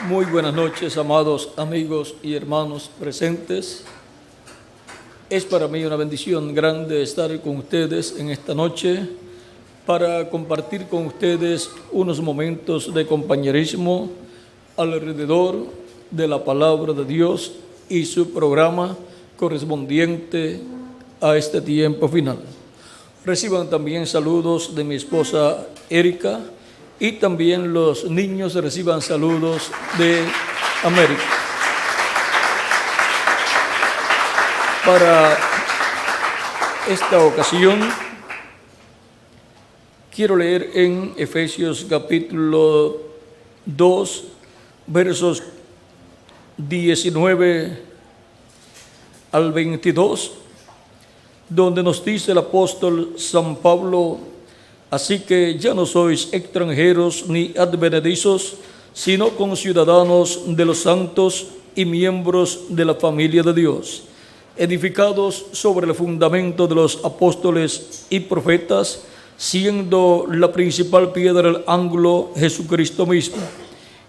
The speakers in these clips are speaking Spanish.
Muy buenas noches, amados amigos y hermanos presentes. Es para mí una bendición grande estar con ustedes en esta noche para compartir con ustedes unos momentos de compañerismo alrededor de la palabra de Dios y su programa correspondiente a este tiempo final. Reciban también saludos de mi esposa Erika y también los niños reciban saludos de América. Para esta ocasión quiero leer en Efesios capítulo 2, versos 19 al 22, donde nos dice el apóstol San Pablo: así que ya no sois extranjeros ni advenedizos, sino conciudadanos de los santos y miembros de la familia de Dios, edificados sobre el fundamento de los apóstoles y profetas, siendo la principal piedra del ángulo Jesucristo mismo,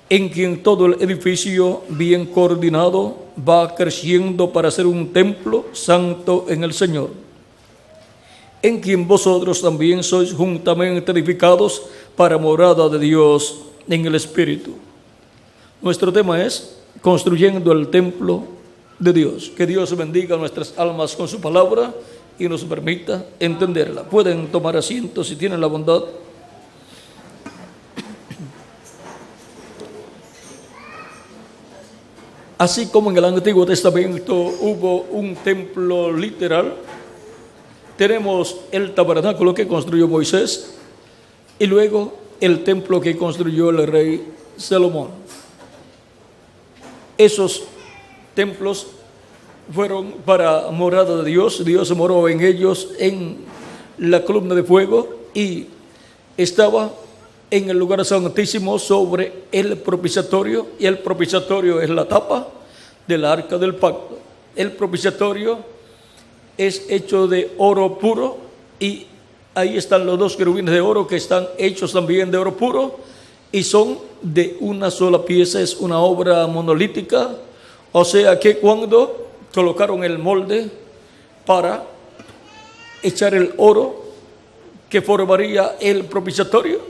en quien todo el edificio bien coordinado va creciendo para ser un templo santo en el Señor, en quien vosotros también sois juntamente edificados para morada de Dios en el Espíritu. Nuestro tema es construyendo el templo de Dios. Que Dios bendiga nuestras almas con su palabra y nos permita entenderla. Pueden tomar asiento si tienen la bondad. Así como en el Antiguo Testamento hubo un templo literal, tenemos el tabernáculo que construyó Moisés y luego el templo que construyó el rey Salomón. Esos templos fueron para morada de Dios. Dios moró en ellos en la columna de fuego y estaba en el lugar santísimo sobre el propiciatorio, y el propiciatorio es la tapa del arca del pacto. El propiciatorio es hecho de oro puro y ahí están los dos querubines de oro que están hechos también de oro puro y son de una sola pieza. Es una obra monolítica, o sea que cuando colocaron el molde para echar el oro que formaría el propiciatorio,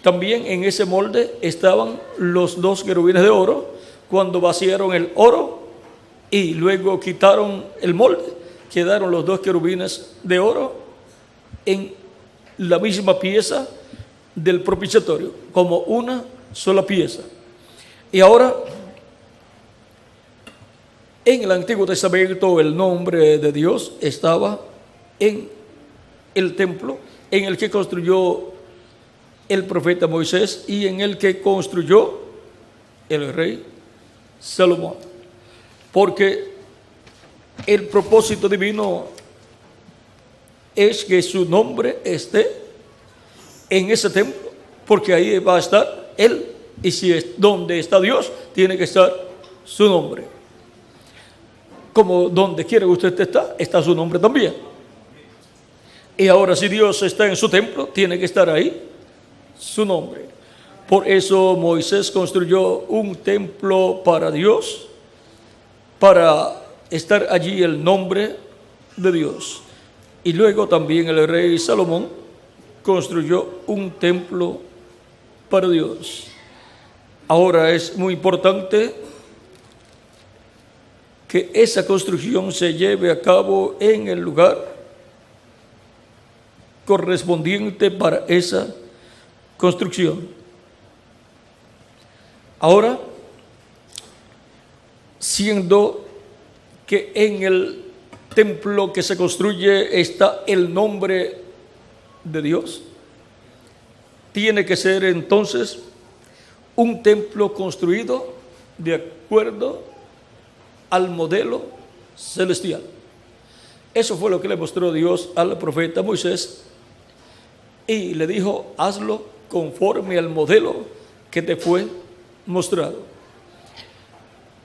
también en ese molde estaban los dos querubines de oro. Cuando vaciaron el oro y luego quitaron el molde, quedaron los dos querubines de oro en la misma pieza del propiciatorio, como una sola pieza. Y ahora, en el Antiguo Testamento, el nombre de Dios estaba en el templo, en el que construyó el profeta Moisés y en el que construyó el rey Salomón. Porque el propósito divino es que su nombre esté en ese templo, porque ahí va a estar Él, y si es donde está Dios, tiene que estar su nombre. Como donde quiera que usted está su nombre también. Y ahora, si Dios está en su templo, tiene que estar ahí su nombre. Por eso Moisés construyó un templo para Dios, para estar allí el nombre de Dios. Y luego también el rey Salomón construyó un templo para Dios. Ahora es muy importante que esa construcción se lleve a cabo en el lugar correspondiente para esa construcción. Ahora, siendo que en el templo que se construye está el nombre de Dios, tiene que ser entonces un templo construido de acuerdo al modelo celestial. Eso fue lo que le mostró Dios al profeta Moisés y le dijo: hazlo conforme al modelo que te fue mostrado.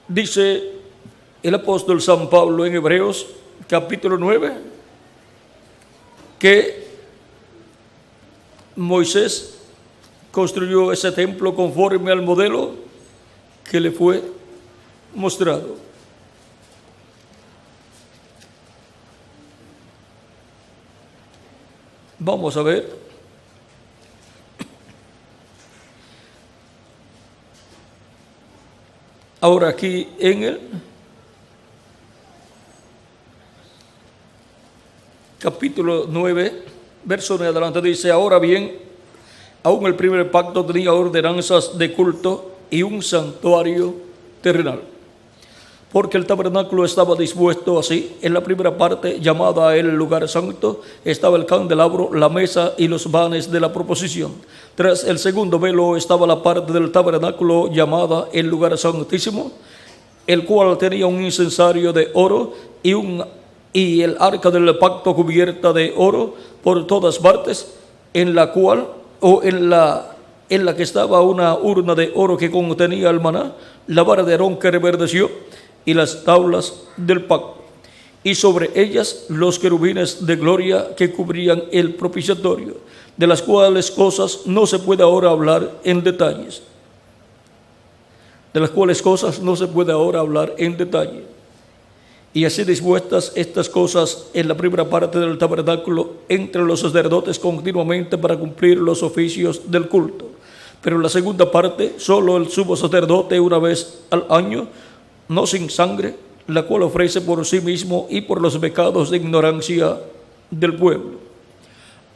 Dice el apóstol San Pablo en Hebreos capítulo 9 que Moisés construyó ese templo conforme al modelo que le fue mostrado. Vamos a ver. Ahora aquí en el capítulo 9, verso 9 adelante dice: ahora bien, aún el primer pacto tenía ordenanzas de culto y un santuario terrenal, porque el tabernáculo estaba dispuesto así. En la primera parte, llamada el lugar santo, estaba el candelabro, la mesa y los vanes de la proposición. Tras el segundo velo estaba la parte del tabernáculo llamada el lugar santísimo, el cual tenía un incensario de oro y el arca del pacto cubierta de oro por todas partes, en la que estaba una urna de oro que contenía el maná, la vara de Aarón que reverdeció y las tablas del pacto, y sobre ellas los querubines de gloria que cubrían el propiciatorio, de las cuales cosas no se puede ahora hablar en detalles. Y así dispuestas estas cosas en la primera parte del tabernáculo entre los sacerdotes continuamente para cumplir los oficios del culto. Pero en la segunda parte, solo el sumo sacerdote una vez al año, no sin sangre, la cual ofrece por sí mismo y por los pecados de ignorancia del pueblo.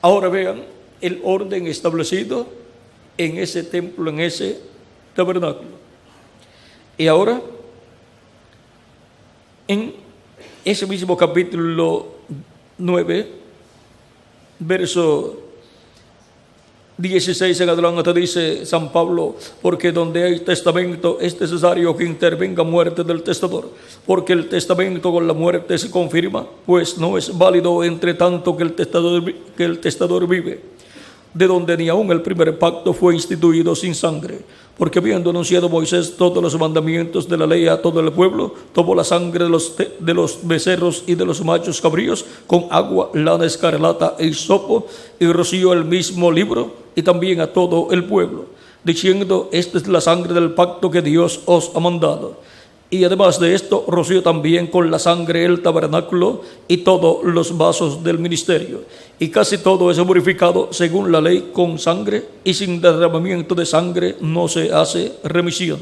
Ahora vean el orden establecido en ese templo, en ese tabernáculo. Y ahora, en ese mismo capítulo 9, verso 16 en adelante, dice San Pablo: porque donde hay testamento es necesario que intervenga muerte del testador, porque el testamento con la muerte se confirma, pues no es válido entre tanto que el testador vive, de donde ni aun el primer pacto fue instituido sin sangre. Porque habiendo anunciado Moisés todos los mandamientos de la ley a todo el pueblo, tomó la sangre de los becerros y de los machos cabríos con agua, lana escarlata e hisopo, y roció el mismo libro y también a todo el pueblo, diciendo: esta es la sangre del pacto que Dios os ha mandado. Y además de esto, roció también con la sangre el tabernáculo y todos los vasos del ministerio. Y casi todo es purificado según la ley con sangre, y sin derramamiento de sangre no se hace remisión.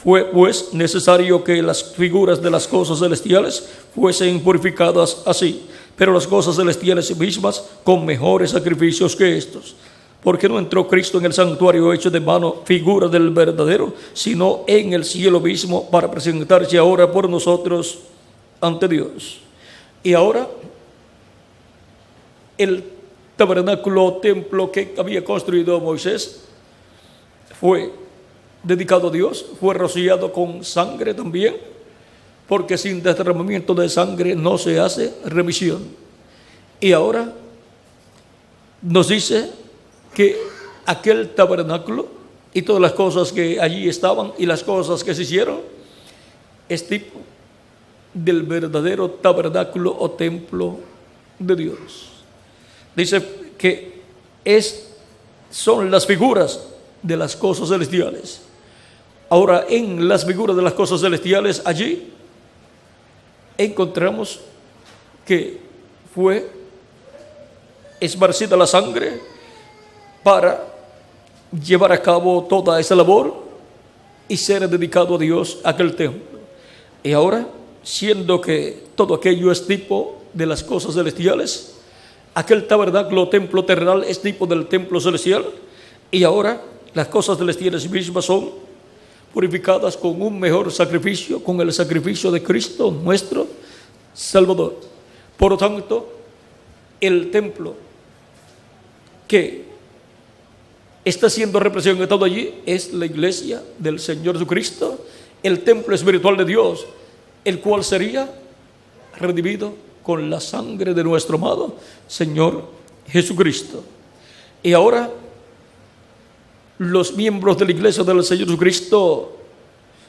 Fue pues necesario que las figuras de las cosas celestiales fuesen purificadas así, pero las cosas celestiales mismas con mejores sacrificios que estos. Porque no entró Cristo en el santuario hecho de mano, figura del verdadero, sino en el cielo mismo, para presentarse ahora por nosotros ante Dios. Y ahora, el tabernáculo o templo que había construido Moisés fue dedicado a Dios, fue rociado con sangre también, porque sin derramamiento de sangre no se hace remisión. Y ahora nos dice que aquel tabernáculo y todas las cosas que allí estaban y las cosas que se hicieron es tipo del verdadero tabernáculo o templo de Dios. Dice que son las figuras de las cosas celestiales. Ahora, en las figuras de las cosas celestiales, allí encontramos que fue esparcida la sangre para llevar a cabo toda esa labor y ser dedicado a Dios aquel templo. Y ahora, siendo que todo aquello es tipo de las cosas celestiales, aquel tabernáculo o templo terrenal es tipo del templo celestial, y ahora las cosas celestiales mismas son purificadas con un mejor sacrificio, con el sacrificio de Cristo nuestro Salvador. Por lo tanto, el templo que está siendo representado allí es la iglesia del Señor Jesucristo, el templo espiritual de Dios, el cual sería redimido con la sangre de nuestro amado Señor Jesucristo. Y ahora los miembros de la iglesia del Señor Jesucristo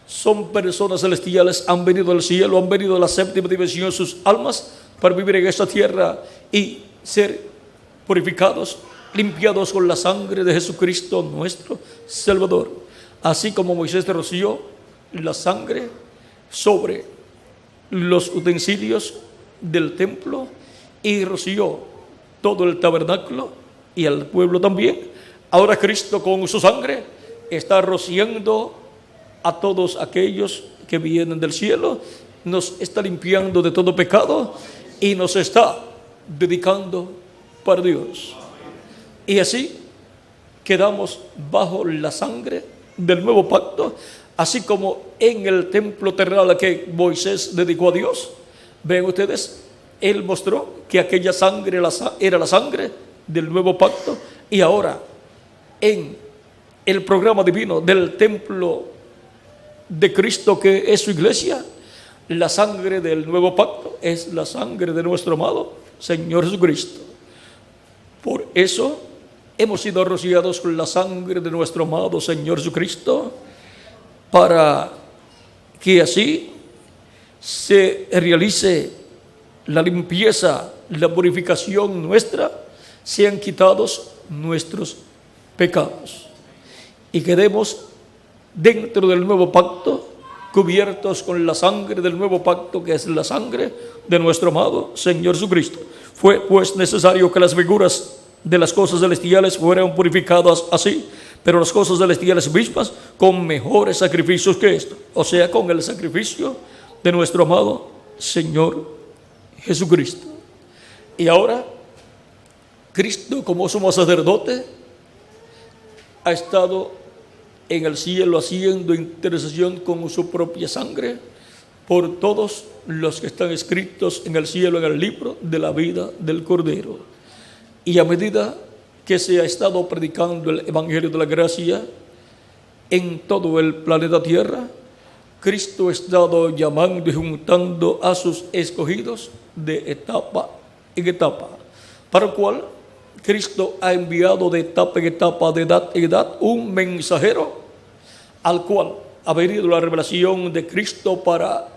son personas celestiales, han venido al cielo, han venido a la séptima dimensión, sus almas, para vivir en esta tierra y ser purificados, limpiados con la sangre de Jesucristo nuestro Salvador. Así como Moisés roció la sangre sobre los utensilios del templo y roció todo el tabernáculo y al pueblo también. Ahora Cristo con su sangre está rociando a todos aquellos que vienen del cielo, nos está limpiando de todo pecado y nos está dedicando para Dios. Y así quedamos bajo la sangre del nuevo pacto, así como en el templo terrenal que Moisés dedicó a Dios. Ven ustedes, él mostró que aquella sangre era la sangre del nuevo pacto, y ahora en el programa divino del templo de Cristo, que es su iglesia, la sangre del nuevo pacto es la sangre de nuestro amado Señor Jesucristo. Por eso hemos sido rociados con la sangre de nuestro amado Señor Jesucristo, para que así se realice la limpieza, la purificación nuestra, sean quitados nuestros pecados y quedemos dentro del nuevo pacto, cubiertos con la sangre del nuevo pacto, que es la sangre de nuestro amado Señor Jesucristo. Fue pues necesario que las figuras de las cosas celestiales fueran purificadas así, pero las cosas celestiales mismas con mejores sacrificios que esto, o sea, con el sacrificio de nuestro amado Señor Jesucristo. Y ahora Cristo, como sumo sacerdote, ha estado en el cielo haciendo intercesión con su propia sangre por todos los que están escritos en el cielo en el libro de la vida del Cordero. Y a medida que se ha estado predicando el Evangelio de la Gracia en todo el planeta Tierra, Cristo ha estado llamando y juntando a sus escogidos de etapa en etapa, para lo cual Cristo ha enviado de etapa en etapa, de edad en edad, un mensajero al cual ha venido la revelación de Cristo para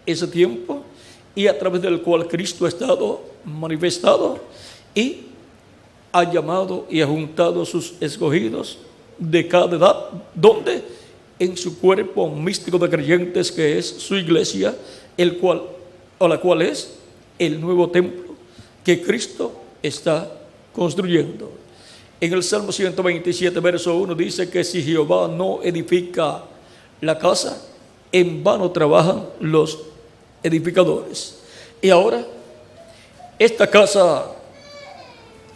ese tiempo, y a través del cual Cristo ha estado manifestado y ha llamado y ha juntado a sus escogidos de cada edad, donde en su cuerpo místico de creyentes, que es su iglesia, la cual es el nuevo templo que Cristo está construyendo. En el Salmo 127, verso 1 dice que si Jehová no edifica la casa, en vano trabajan los edificadores. Y ahora, esta casa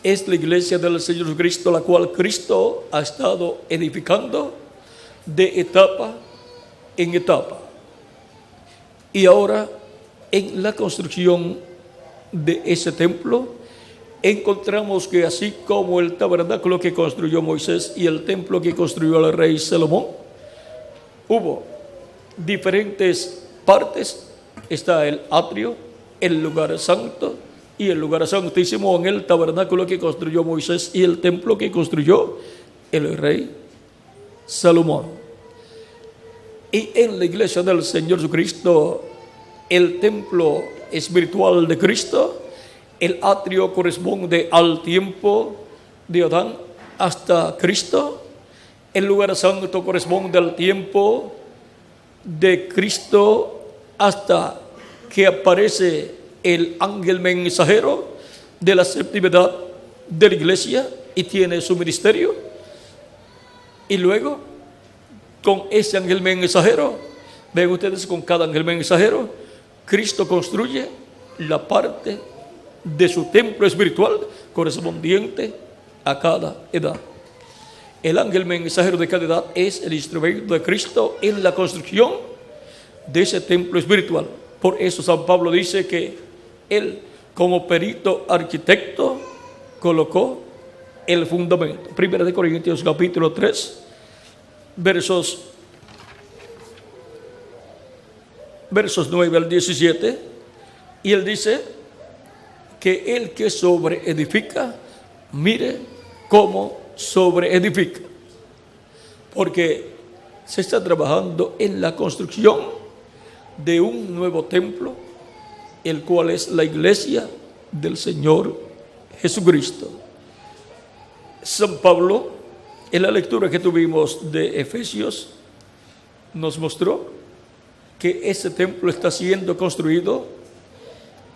es la iglesia del Señor Jesucristo, la cual Cristo ha estado edificando de etapa en etapa. Y ahora, en la construcción de ese templo, encontramos que así como el tabernáculo que construyó Moisés y el templo que construyó el rey Salomón, hubo diferentes partes. Está el atrio, el lugar santo y el lugar santísimo en el tabernáculo que construyó Moisés y el templo que construyó el rey Salomón. Y en la iglesia del Señor Jesucristo, el templo espiritual de Cristo, el atrio corresponde al tiempo de Adán hasta Cristo. El lugar santo corresponde al tiempo de Cristo hasta que aparece el ángel mensajero de la séptima edad de la iglesia y tiene su ministerio. Y luego, con ese ángel mensajero, ven ustedes, con cada ángel mensajero, Cristo construye la parte de su templo espiritual correspondiente a cada edad. El ángel mensajero de cada edad es el instrumento de Cristo en la construcción de ese templo espiritual. Por eso San Pablo dice que él, como perito arquitecto, colocó el fundamento. 1 Corintios capítulo 3, versos 9 al 17, y él dice que el que sobreedifica, mire cómo sobreedifica, porque se está trabajando en la construcción de un nuevo templo, el cual es la iglesia del Señor Jesucristo. San Pablo, en la lectura que tuvimos de Efesios, nos mostró que ese templo está siendo construido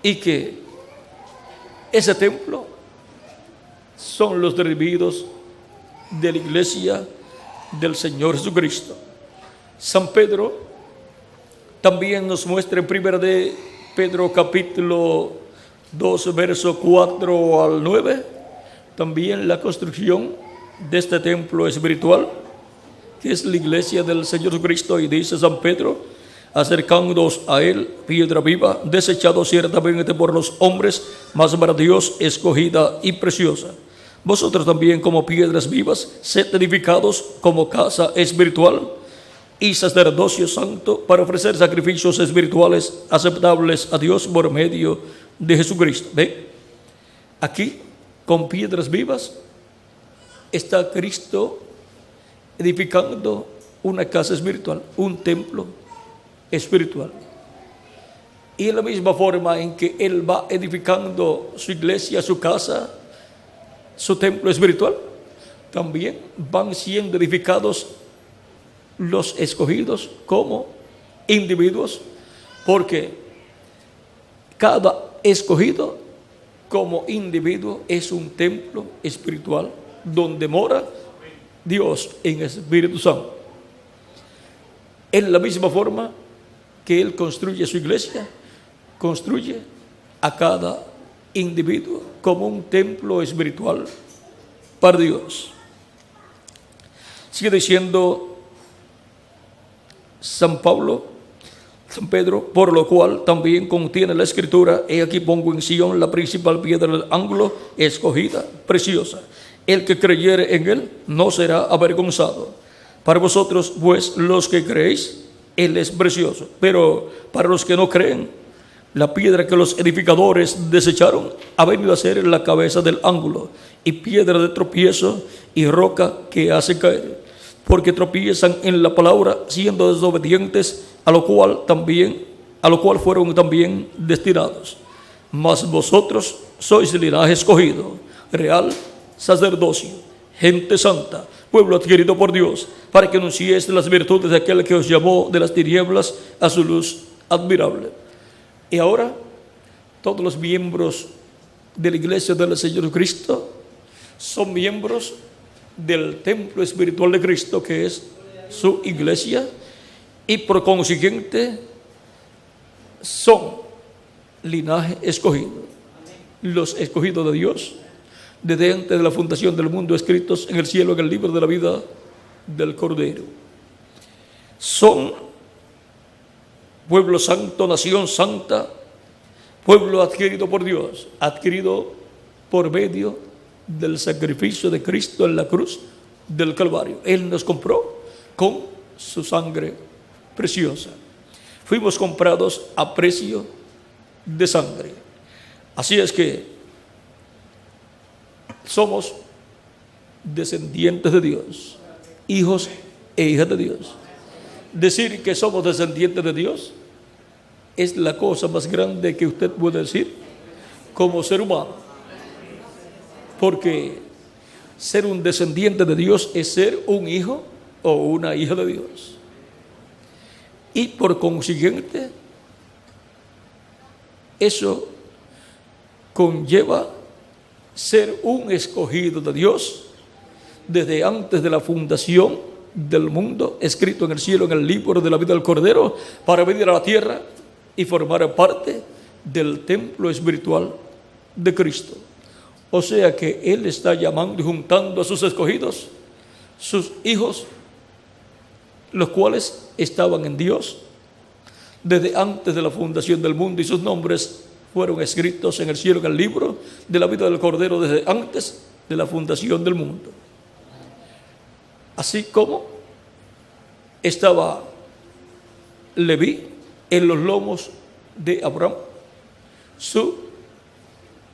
y que ese templo son los redimidos de la iglesia del Señor Jesucristo. San Pedro también nos muestra en 1 de Pedro capítulo 2, verso 4 al 9, también la construcción de este templo espiritual, que es la iglesia del Señor Jesucristo. Y dice San Pedro: acercándoos a él, piedra viva, desechado ciertamente por los hombres, mas para Dios escogida y preciosa. Vosotros también, como piedras vivas, sed edificados como casa espiritual y sacerdocio santo, para ofrecer sacrificios espirituales aceptables a Dios por medio de Jesucristo. ¿Ve? Aquí, con piedras vivas, está Cristo edificando una casa espiritual, un templo espiritual. Y en la misma forma en que Él va edificando su iglesia, su casa, su templo espiritual, también van siendo edificados los escogidos como individuos, porque cada escogido como individuo es un templo espiritual donde mora Dios en Espíritu Santo. En la misma forma que Él construye su iglesia, construye a cada individuo como un templo espiritual para Dios. Sigue diciendo San Pedro: por lo cual también contiene la escritura: he aquí pongo en Sion la principal piedra del ángulo, escogida, preciosa. El que creyere en él no será avergonzado. Para vosotros, pues, los que creéis, él es precioso. Pero para los que no creen, la piedra que los edificadores desecharon ha venido a ser la cabeza del ángulo, y piedra de tropiezo y roca que hace caer, porque tropiezan en la palabra, siendo desobedientes, a lo cual fueron también destinados. Mas vosotros sois linaje escogido, real sacerdocio, gente santa, pueblo adquirido por Dios, para que anunciéis las virtudes de aquel que os llamó de las tinieblas a su luz admirable. Y ahora, todos los miembros de la iglesia del Señor Cristo son miembros del templo espiritual de Cristo, que es su iglesia, y por consiguiente son linaje escogido, los escogidos de Dios, desde antes de la fundación del mundo, escritos en el cielo en el libro de la vida del Cordero. Son pueblo santo, nación santa, pueblo adquirido por Dios, adquirido por medio del sacrificio de Cristo en la cruz del Calvario. Él nos compró con su sangre preciosa. Fuimos comprados a precio de sangre. Así es que somos descendientes de Dios, hijos e hijas de Dios. Decir que somos descendientes de Dios es la cosa más grande que usted puede decir como ser humano, porque ser un descendiente de Dios es ser un hijo o una hija de Dios, y por consiguiente eso conlleva ser un escogido de Dios desde antes de la fundación del mundo, escrito en el cielo en el libro de la vida del Cordero, para venir a la tierra y formar parte del templo espiritual de Cristo. O sea que Él está llamando y juntando a sus escogidos, sus hijos, los cuales estaban en Dios desde antes de la fundación del mundo, y sus nombres fueron escritos en el cielo en el libro de la vida del Cordero desde antes de la fundación del mundo. Así como estaba Leví en los lomos de Abraham, su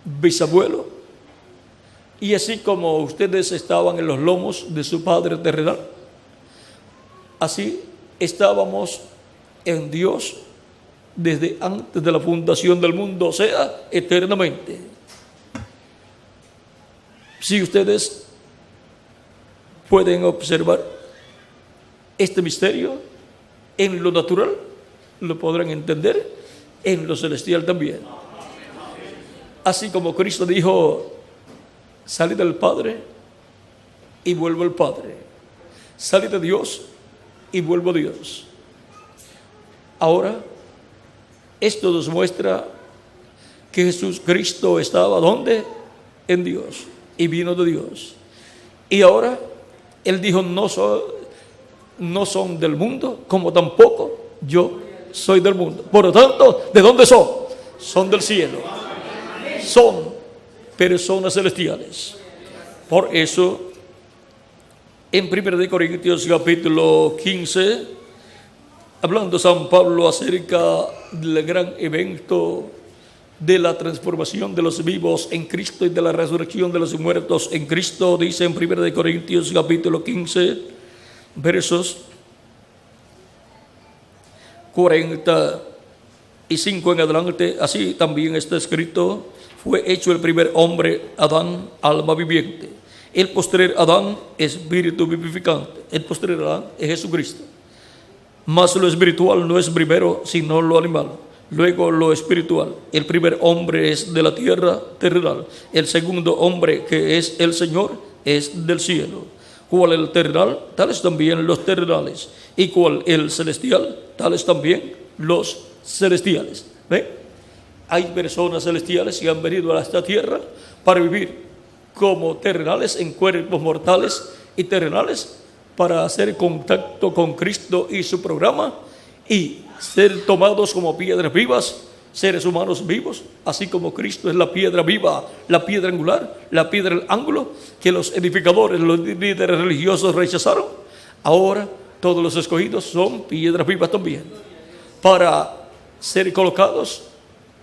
bisabuelo, y así como ustedes estaban en los lomos de su padre terrenal, así estábamos en Dios desde antes de la fundación del mundo, o sea, eternamente. Si ustedes pueden observar este misterio en lo natural, lo podrán entender en lo celestial también. Así como Cristo dijo, salid del Padre y vuelvo al Padre. Salid de Dios y vuelvo a Dios. Ahora, esto nos muestra que Jesús Cristo estaba ¿dónde? En Dios, y vino de Dios. Y ahora Él dijo, no son del mundo, como tampoco yo soy del mundo. Por lo tanto, ¿de dónde son? Son del cielo. Son personas celestiales. Por eso, en 1 Corintios capítulo 15, hablando San Pablo acerca del gran evento de la transformación de los vivos en Cristo y de la resurrección de los muertos en Cristo, dice en 1 Corintios capítulo 15, versos 45 en adelante, así también está escrito, fue hecho el primer hombre, Adán, alma viviente. El postrer Adán, espíritu vivificante. El postrer Adán es Jesucristo. Mas lo espiritual no es primero, sino lo animal. Luego lo espiritual. El primer hombre es de la tierra terrenal. El segundo hombre, que es el Señor, es del cielo. Cual el terrenal, tales también los terrenales. Y cual el celestial, tales también los celestiales. ¿Ven? Hay personas celestiales que han venido a esta tierra para vivir como terrenales en cuerpos mortales y terrenales, para hacer contacto con Cristo y su programa y ser tomados como piedras vivas, seres humanos vivos, así como Cristo es la piedra viva, la piedra angular, la piedra del ángulo que los edificadores, los líderes religiosos rechazaron. Ahora todos los escogidos son piedras vivas también, para ser colocados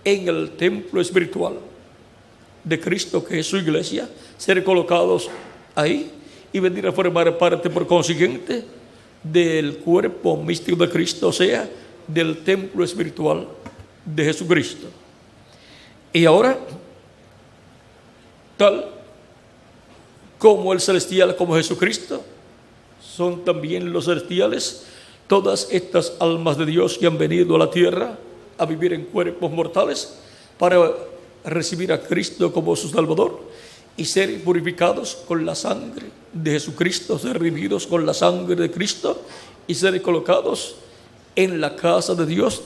en el templo espiritual de Cristo, que es su iglesia, ser colocados ahí y venir a formar parte, por consiguiente, del cuerpo místico de Cristo, o sea, del templo espiritual de Jesucristo. Y ahora, tal como el celestial, como Jesucristo, son también los celestiales todas estas almas de Dios que han venido a la tierra a vivir en cuerpos mortales para recibir a Cristo como su Salvador y ser purificados con la sangre de Jesucristo, ser redimidos con la sangre de Cristo y ser colocados en la casa de Dios,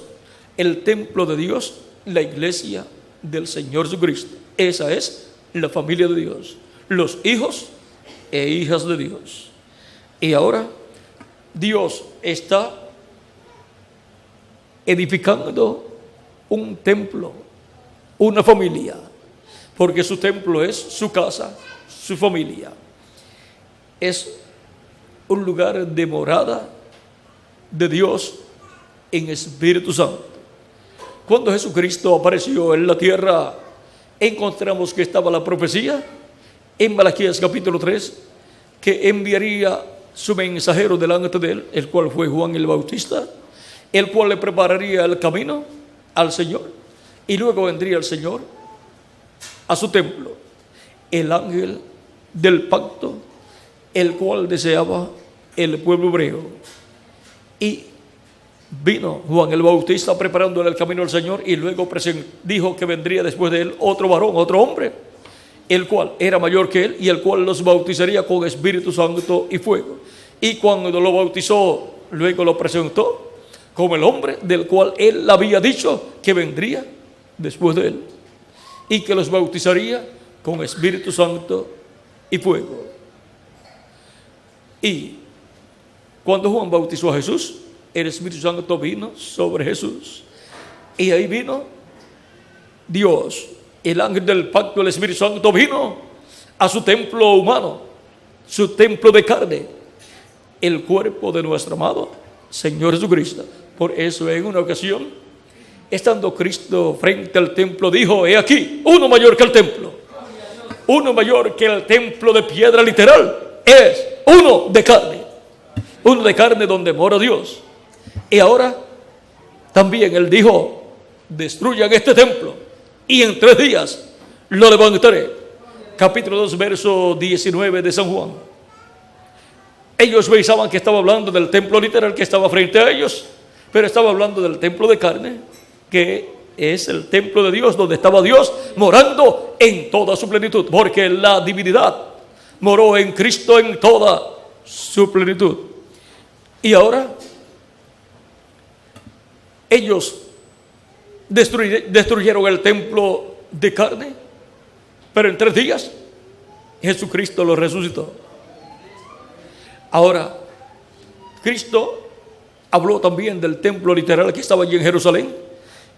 el templo de Dios, la iglesia del Señor Jesucristo. Esa es la familia de Dios, los hijos e hijas de Dios. Y ahora Dios está edificando un templo, una familia, porque su templo es su casa, su familia. Es un lugar de morada de Dios en Espíritu Santo. Cuando Jesucristo apareció en la tierra, encontramos que estaba la profecía en Malaquías capítulo 3, que enviaría su mensajero delante de él, el cual fue Juan el Bautista, el cual le prepararía el camino al Señor, y luego vendría el Señor a su templo, el ángel del pacto, el cual deseaba el pueblo hebreo. Y vino Juan el Bautista preparándole el camino al Señor, y luego dijo que vendría después de él otro varón, otro hombre, el cual era mayor que él, y el cual los bautizaría con Espíritu Santo y fuego. Y cuando lo bautizó, luego lo presentó como el hombre del cual él había dicho que vendría después de él, y que los bautizaría con Espíritu Santo y fuego. Y cuando Juan bautizó a Jesús, el Espíritu Santo vino sobre Jesús, y ahí vino Dios, el ángel del pacto, el Espíritu Santo vino a su templo humano, su templo de carne, el cuerpo de nuestro amado Señor Jesucristo. Por eso en una ocasión, estando Cristo frente al templo, dijo: he aquí, uno mayor que el templo, uno mayor que el templo de piedra literal, es uno de carne donde mora Dios. Y ahora también él dijo: destruyan este templo y en 3 días lo levantaré. Capítulo 2, verso 19 de San Juan. Ellos pensaban que estaba hablando del templo literal que estaba frente a ellos, Pero estaba hablando del templo de carne, que es el templo de Dios, donde estaba Dios morando en toda su plenitud, porque la divinidad moró en Cristo en toda su plenitud. Y ahora ellos destruyeron el templo de carne, pero en 3 días Jesucristo lo resucitó. Ahora, Cristo habló también del templo literal que estaba allí en Jerusalén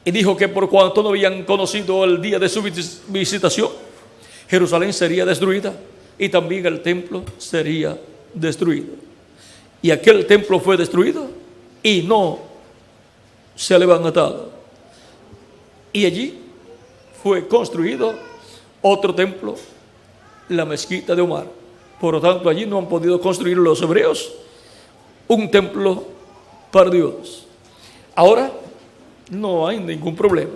y dijo que por cuanto no habían conocido el día de su visitación, Jerusalén sería destruida y también el templo sería destruido. Y aquel templo fue destruido y no se ha levantado. Y allí fue construido otro templo, la mezquita de Omar. Por lo tanto, allí no han podido construir los hebreos un templo para Dios. Ahora no hay ningún problema.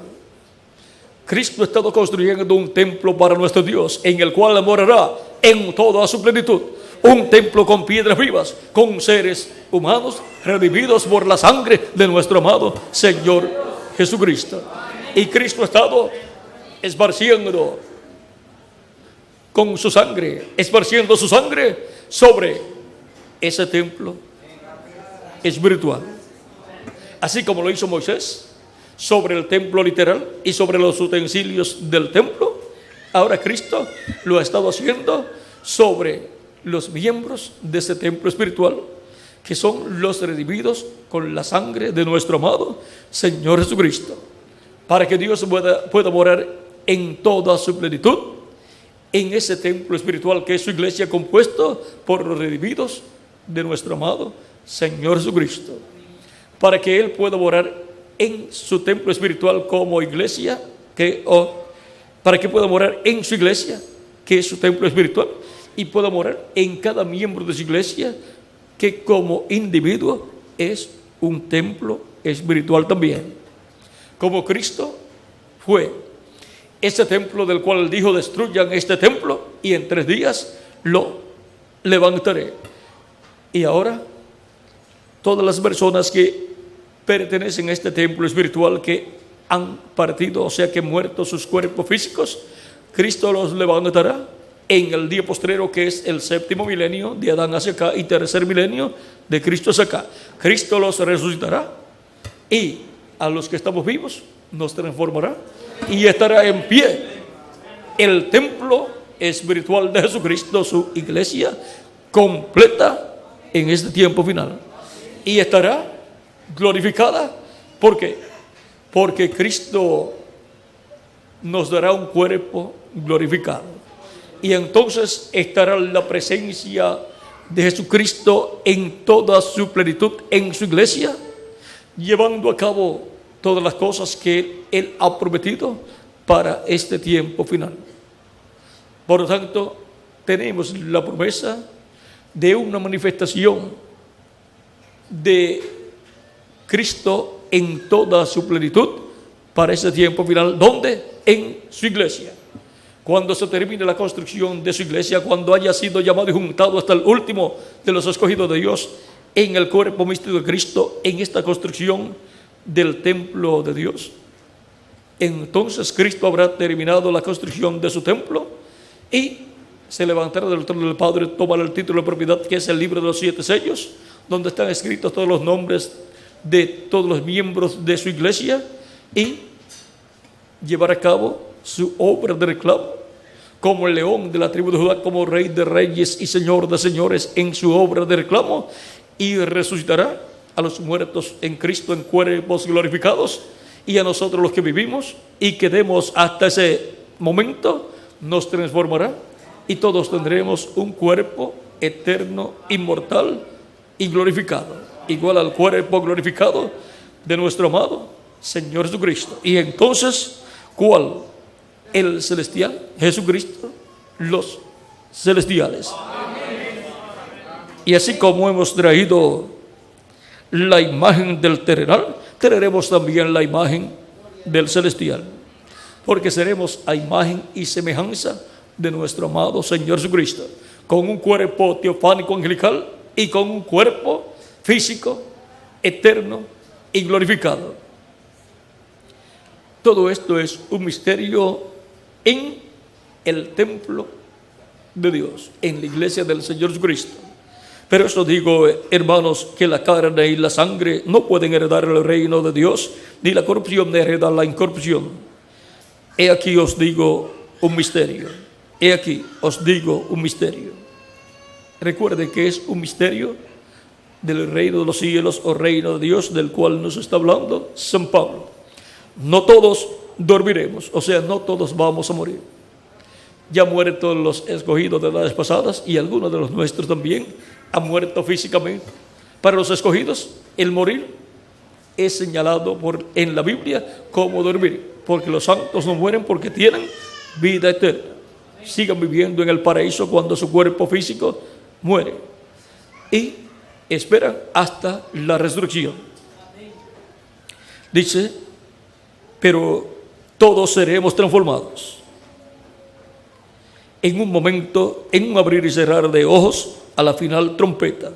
Cristo ha estado construyendo un templo para nuestro Dios, en el cual morará en toda su plenitud. Un templo con piedras vivas, con seres humanos redimidos por la sangre de nuestro amado Señor Jesucristo. Y Cristo ha estado esparciendo con su sangre, esparciendo su sangre sobre ese templo espiritual. Así como lo hizo Moisés sobre el templo literal y sobre los utensilios del templo, ahora Cristo lo ha estado haciendo sobre los miembros de ese templo espiritual, que son los redimidos con la sangre de nuestro amado Señor Jesucristo, para que Dios pueda morar en toda su plenitud en ese templo espiritual que es su iglesia, compuesto por los redimidos de nuestro amado Señor Jesucristo, para que Él pueda morar en su templo espiritual como iglesia, para que pueda morar en su iglesia, que es su templo espiritual, y pueda morar en cada miembro de su iglesia, que como individuo es un templo espiritual también. Como Cristo fue ese templo del cual dijo: destruyan este templo y en 3 días lo levantaré. Y ahora todas las personas que pertenecen a este templo espiritual, que han partido, o sea que muerto sus cuerpos físicos, Cristo los levantará en el día postrero, que es el 7º milenio de Adán hacia acá y 3er milenio de Cristo hacia acá. Cristo los resucitará y a los que estamos vivos nos transformará y estará en pie el templo espiritual de Jesucristo, su iglesia completa en este tiempo final, y estará glorificada. ¿Por qué? Porque Cristo nos dará un cuerpo glorificado, y entonces estará la presencia de Jesucristo en toda su plenitud en su iglesia, llevando a cabo todas las cosas que Él ha prometido para este tiempo final. Por lo tanto, tenemos la promesa de una manifestación de Cristo en toda su plenitud para ese tiempo final. ¿Dónde? En su iglesia. Cuando se termine la construcción de su iglesia, cuando haya sido llamado y juntado hasta el último de los escogidos de Dios en el cuerpo místico de Cristo, en esta construcción del templo de Dios, entonces Cristo habrá terminado la construcción de su templo y se levantará del trono del Padre, tomará el título de propiedad, que es el libro de los 7 sellos, donde están escritos todos los nombres de todos los miembros de su iglesia, y llevará a cabo su obra de reclamo como el león de la tribu de Judá, como rey de reyes y señor de señores en su obra de reclamo, y resucitará a los muertos en Cristo en cuerpos glorificados, y a nosotros los que vivimos y quedemos hasta ese momento nos transformará, y todos tendremos un cuerpo eterno, inmortal y glorificado, igual al cuerpo glorificado de nuestro amado Señor Jesucristo. Y entonces, ¿cuál? El celestial, Jesucristo, los celestiales. Y así como hemos traído la imagen del terrenal, traeremos también la imagen del celestial, porque seremos a imagen y semejanza de nuestro amado Señor Jesucristo, con un cuerpo teofánico angelical y con un cuerpo físico, eterno, y glorificado. Todo esto es un misterio en el templo de Dios, en la iglesia del Señor Jesucristo. Pero eso digo, hermanos, que la carne y la sangre no pueden heredar el reino de Dios, ni la corrupción hereda la incorrupción. He aquí os digo un misterio. He aquí os digo un misterio. Recuerde que es un misterio del reino de los cielos o reino de Dios, del cual nos está hablando San Pablo. No todos dormiremos, o sea, no todos vamos a morir. Ya muertos los escogidos de edades pasadas y algunos de los nuestros también han muerto físicamente. Para los escogidos, el morir es señalado en la Biblia como dormir, porque los santos no mueren porque tienen vida eterna. Sigan viviendo en el paraíso cuando su cuerpo físico muere y esperan hasta la resurrección. Dice, pero todos seremos transformados en un momento, en un abrir y cerrar de ojos, a la final trompeta,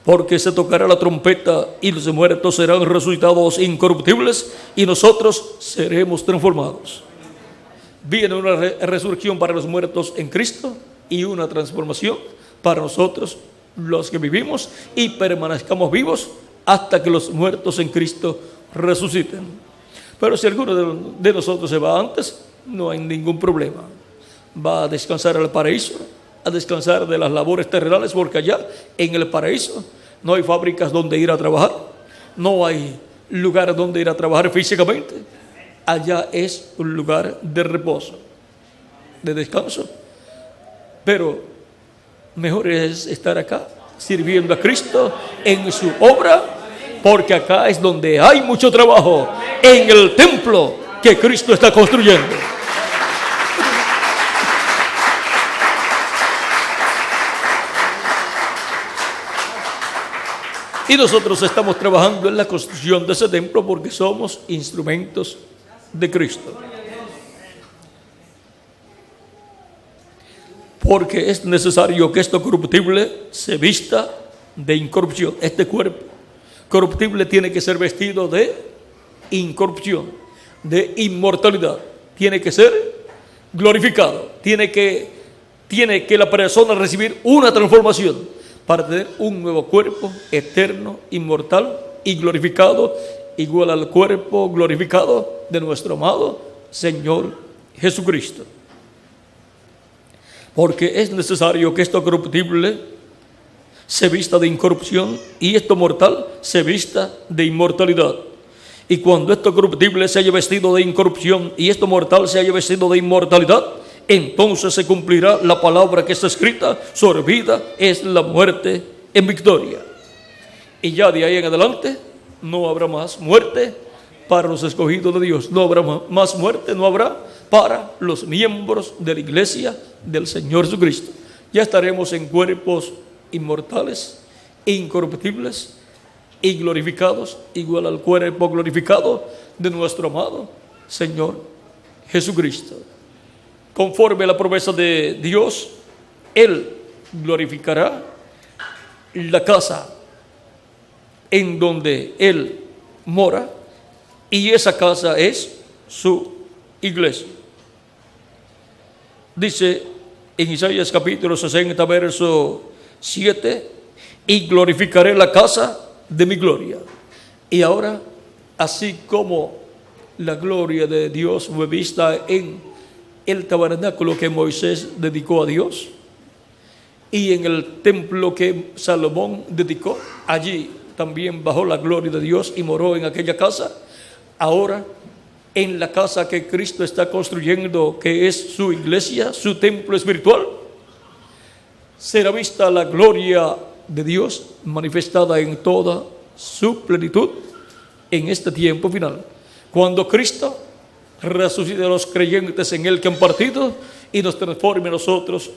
porque se tocará la trompeta y los muertos serán resucitados incorruptibles y nosotros seremos transformados. Viene una resurrección para los muertos en Cristo y una transformación para nosotros los que vivimos y permanezcamos vivos hasta que los muertos en Cristo resuciten. Pero si alguno de nosotros se va antes, no hay ningún problema. Va a descansar en el paraíso, a descansar de las labores terrenales, porque allá en el paraíso no hay fábricas donde ir a trabajar, no hay lugar donde ir a trabajar físicamente. Allá es un lugar de reposo, de descanso. Pero mejor es estar acá sirviendo a Cristo en su obra, porque acá es donde hay mucho trabajo, en el templo que Cristo está construyendo. Y nosotros estamos trabajando en la construcción de ese templo porque somos instrumentos de Cristo. Porque es necesario que esto corruptible se vista de incorrupción. Este cuerpo corruptible tiene que ser vestido de incorrupción, de inmortalidad. Tiene que ser glorificado. Tiene que la persona recibir una transformación para tener un nuevo cuerpo eterno, inmortal y glorificado, igual al cuerpo glorificado de nuestro amado Señor Jesucristo. Porque es necesario que esto corruptible se vista de incorrupción y esto mortal se vista de inmortalidad. Y cuando esto corruptible se haya vestido de incorrupción y esto mortal se haya vestido de inmortalidad, entonces se cumplirá la palabra que está escrita: sobre vida es la muerte en victoria. Y ya de ahí en adelante no habrá más muerte para los escogidos de Dios. No habrá más muerte, no habrá para los miembros de la iglesia del Señor Jesucristo. Ya estaremos en cuerpos inmortales, incorruptibles y glorificados, igual al cuerpo glorificado de nuestro amado Señor Jesucristo. Conforme a la promesa de Dios, Él glorificará la casa en donde Él mora, y esa casa es su iglesia. Dice en Isaías capítulo 60, verso 7, y glorificaré la casa de mi gloria. Y ahora, así como la gloria de Dios fue vista en el tabernáculo que Moisés dedicó a Dios y en el templo que Salomón dedicó, allí también bajó la gloria de Dios y moró en aquella casa. Ahora, en la casa que Cristo está construyendo, que es su iglesia, su templo espiritual, será vista la gloria de Dios manifestada en toda su plenitud en este tiempo final, cuando Cristo resucite a los creyentes en Él que han partido y nos transforme a nosotros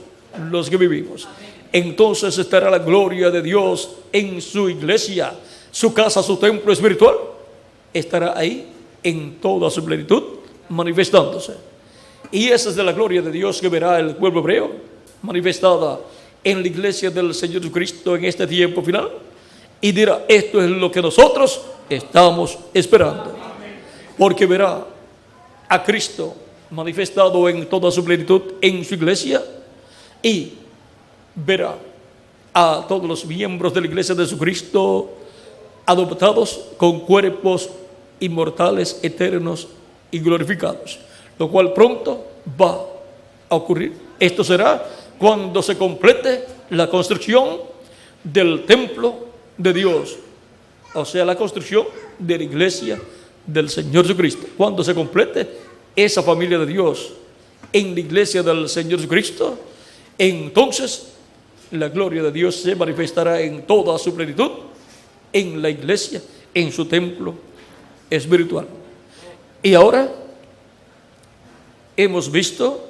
los que vivimos. Entonces estará la gloria de Dios en su iglesia, su casa, su templo espiritual, estará ahí en toda su plenitud manifestándose. Y esa es de la gloria de Dios que verá el pueblo hebreo manifestada en la iglesia del Señor Jesucristo en este tiempo final, y dirá: esto es lo que nosotros estamos esperando. Porque verá a Cristo manifestado en toda su plenitud en su iglesia, y verá a todos los miembros de la iglesia de Jesucristo adoptados con cuerpos inmortales, eternos y glorificados, lo cual pronto va a ocurrir. Esto será cuando se complete la construcción del templo de Dios, o sea, la construcción de la iglesia del Señor Jesucristo. Cuando se complete esa familia de Dios en la iglesia del Señor Jesucristo, entonces la gloria de Dios se manifestará en toda su plenitud en la iglesia, en su templo espiritual. Y ahora hemos visto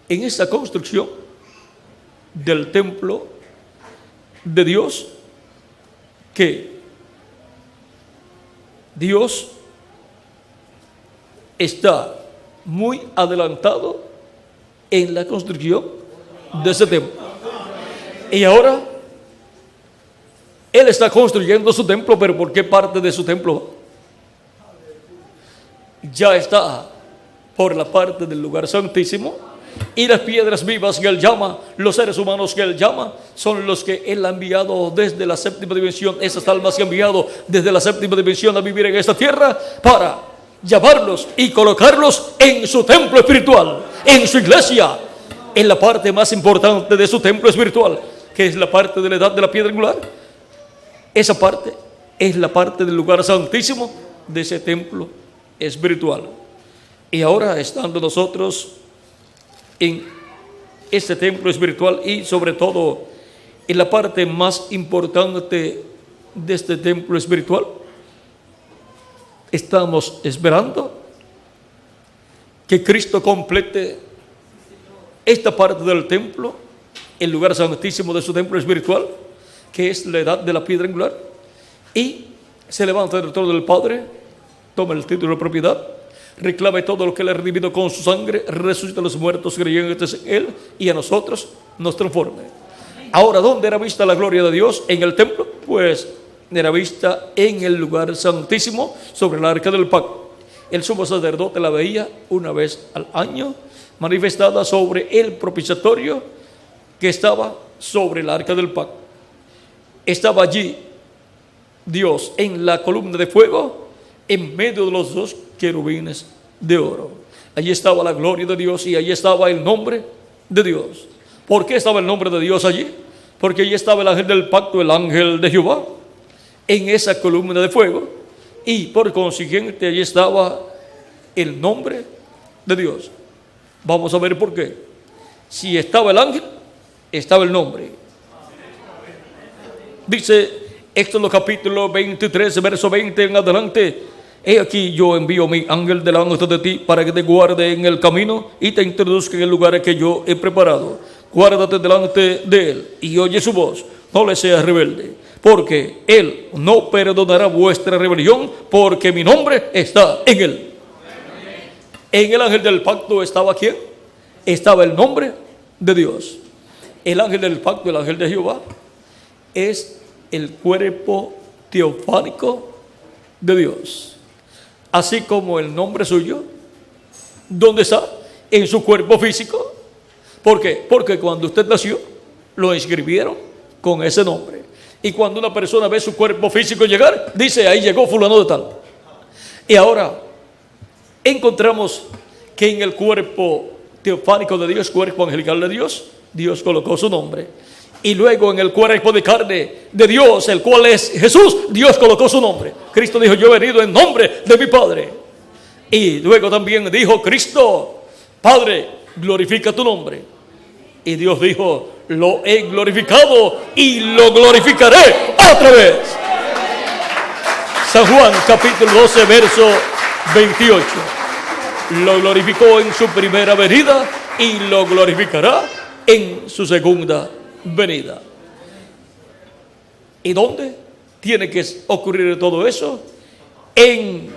en esta construcción del templo de Dios que Dios está muy adelantado en la construcción de ese templo. Y ahora Él está construyendo su templo, pero ¿por qué parte de su templo? Ya está por la parte del lugar santísimo, y las piedras vivas que Él llama, los seres humanos que Él llama, son los que Él ha enviado desde la séptima dimensión. Esas almas que ha enviado desde la séptima dimensión a vivir en esta tierra para llamarlos y colocarlos en su templo espiritual, en su iglesia, en la parte más importante de su templo espiritual, que es la parte de la edad de la piedra angular. Esa parte es la parte del lugar santísimo de ese templo espiritual. Y ahora, estando nosotros en este templo espiritual, y sobre todo en la parte más importante de este templo espiritual, estamos esperando que Cristo complete esta parte del templo, el lugar santísimo de su templo espiritual, que es la edad de la piedra angular, y se levanta del trono del Padre, toma el título de propiedad, reclame todo lo que Él ha redimido con su sangre, resucita a los muertos creyentes en Él, y a nosotros nos transforme. Ahora, ¿dónde era vista la gloria de Dios en el templo? Pues era vista en el lugar santísimo, sobre el arca del pacto. El sumo sacerdote la veía una vez al año, manifestada sobre el propiciatorio que estaba sobre el arca del pacto. Estaba allí Dios en la columna de fuego, en medio de los dos querubines de oro. Allí estaba la gloria de Dios, y allí estaba el nombre de Dios. ¿Por qué estaba el nombre de Dios allí? Porque allí estaba el ángel del pacto, el ángel de Jehová, en esa columna de fuego, y por consiguiente allí estaba el nombre de Dios. Vamos a ver por qué. Si estaba el ángel, estaba el nombre. Dice Éxodo capítulo 23, verso 20 en adelante: he aquí yo envío mi ángel delante de ti para que te guarde en el camino y te introduzca en el lugar que yo he preparado. Guárdate delante de él y oye su voz, no le seas rebelde, porque él no perdonará vuestra rebelión, porque mi nombre está en él. En el ángel del pacto estaba ¿quién? Estaba el nombre de Dios. El ángel del pacto, el ángel de Jehová, es el cuerpo teofánico de Dios, así como el nombre suyo. ¿Dónde está? En su cuerpo físico. ¿Por qué? Porque cuando usted nació, lo inscribieron con ese nombre, y cuando una persona ve su cuerpo físico llegar, dice: ahí llegó fulano de tal. Y ahora encontramos que en el cuerpo teofánico de Dios, cuerpo angelical de Dios, Dios colocó su nombre. Y luego en el cuerpo de carne de Dios, el cual es Jesús, Dios colocó su nombre. Cristo dijo: yo he venido en nombre de mi Padre. Y luego también dijo Cristo: Padre, glorifica tu nombre. Y Dios dijo: lo he glorificado y lo glorificaré otra vez. San Juan capítulo 12, verso 28. Lo glorificó en su primera venida y lo glorificará en su segunda venida. ¿Y dónde tiene que ocurrir todo eso? En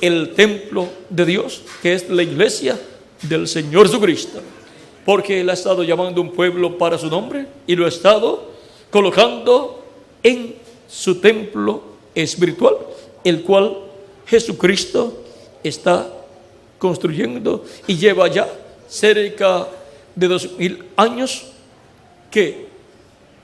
el templo de Dios, que es la iglesia del Señor Jesucristo, porque Él ha estado llamando un pueblo para su nombre y lo ha estado colocando en su templo espiritual, el cual Jesucristo está construyendo y lleva ya cerca de 2000 años que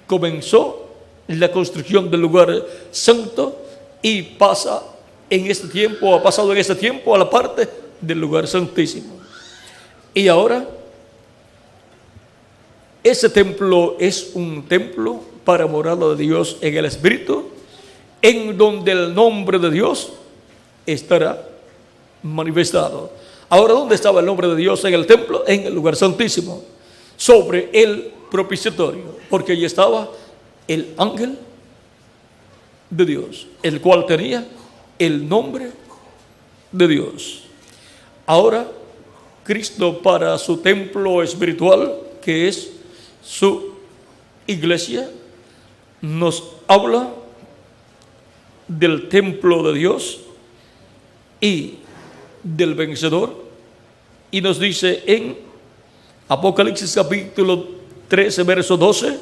comenzó la construcción del lugar santo y pasa en este tiempo, ha pasado en este tiempo a la parte del lugar santísimo. Y ahora ese templo es un templo para morada de Dios en el Espíritu, en donde el nombre de Dios estará manifestado. Ahora, ¿dónde estaba el nombre de Dios en el templo? En el lugar santísimo, sobre el propiciatorio, porque allí estaba el ángel de Dios, el cual tenía el nombre de Dios. Ahora, Cristo, para su templo espiritual, que es su iglesia, nos habla del templo de Dios y del vencedor, y nos dice en Apocalipsis capítulo 13 verso 12: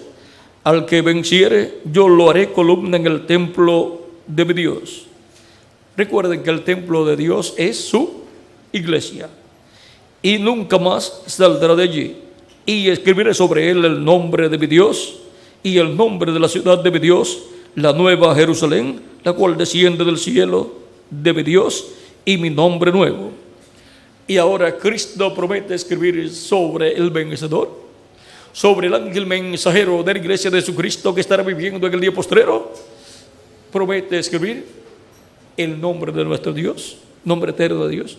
al que venciere, yo lo haré columna en el templo de mi Dios. Recuerden que el templo de Dios es su iglesia, y nunca más saldrá de allí. Y escribiré sobre él el nombre de mi Dios y el nombre de la ciudad de mi Dios, la nueva Jerusalén, la cual desciende del cielo de mi Dios, y mi nombre nuevo. Y ahora Cristo promete escribir sobre el vencedor, sobre el ángel mensajero de la iglesia de Jesucristo que estará viviendo en el día postrero. Promete escribir el nombre de nuestro Dios, nombre eterno de Dios,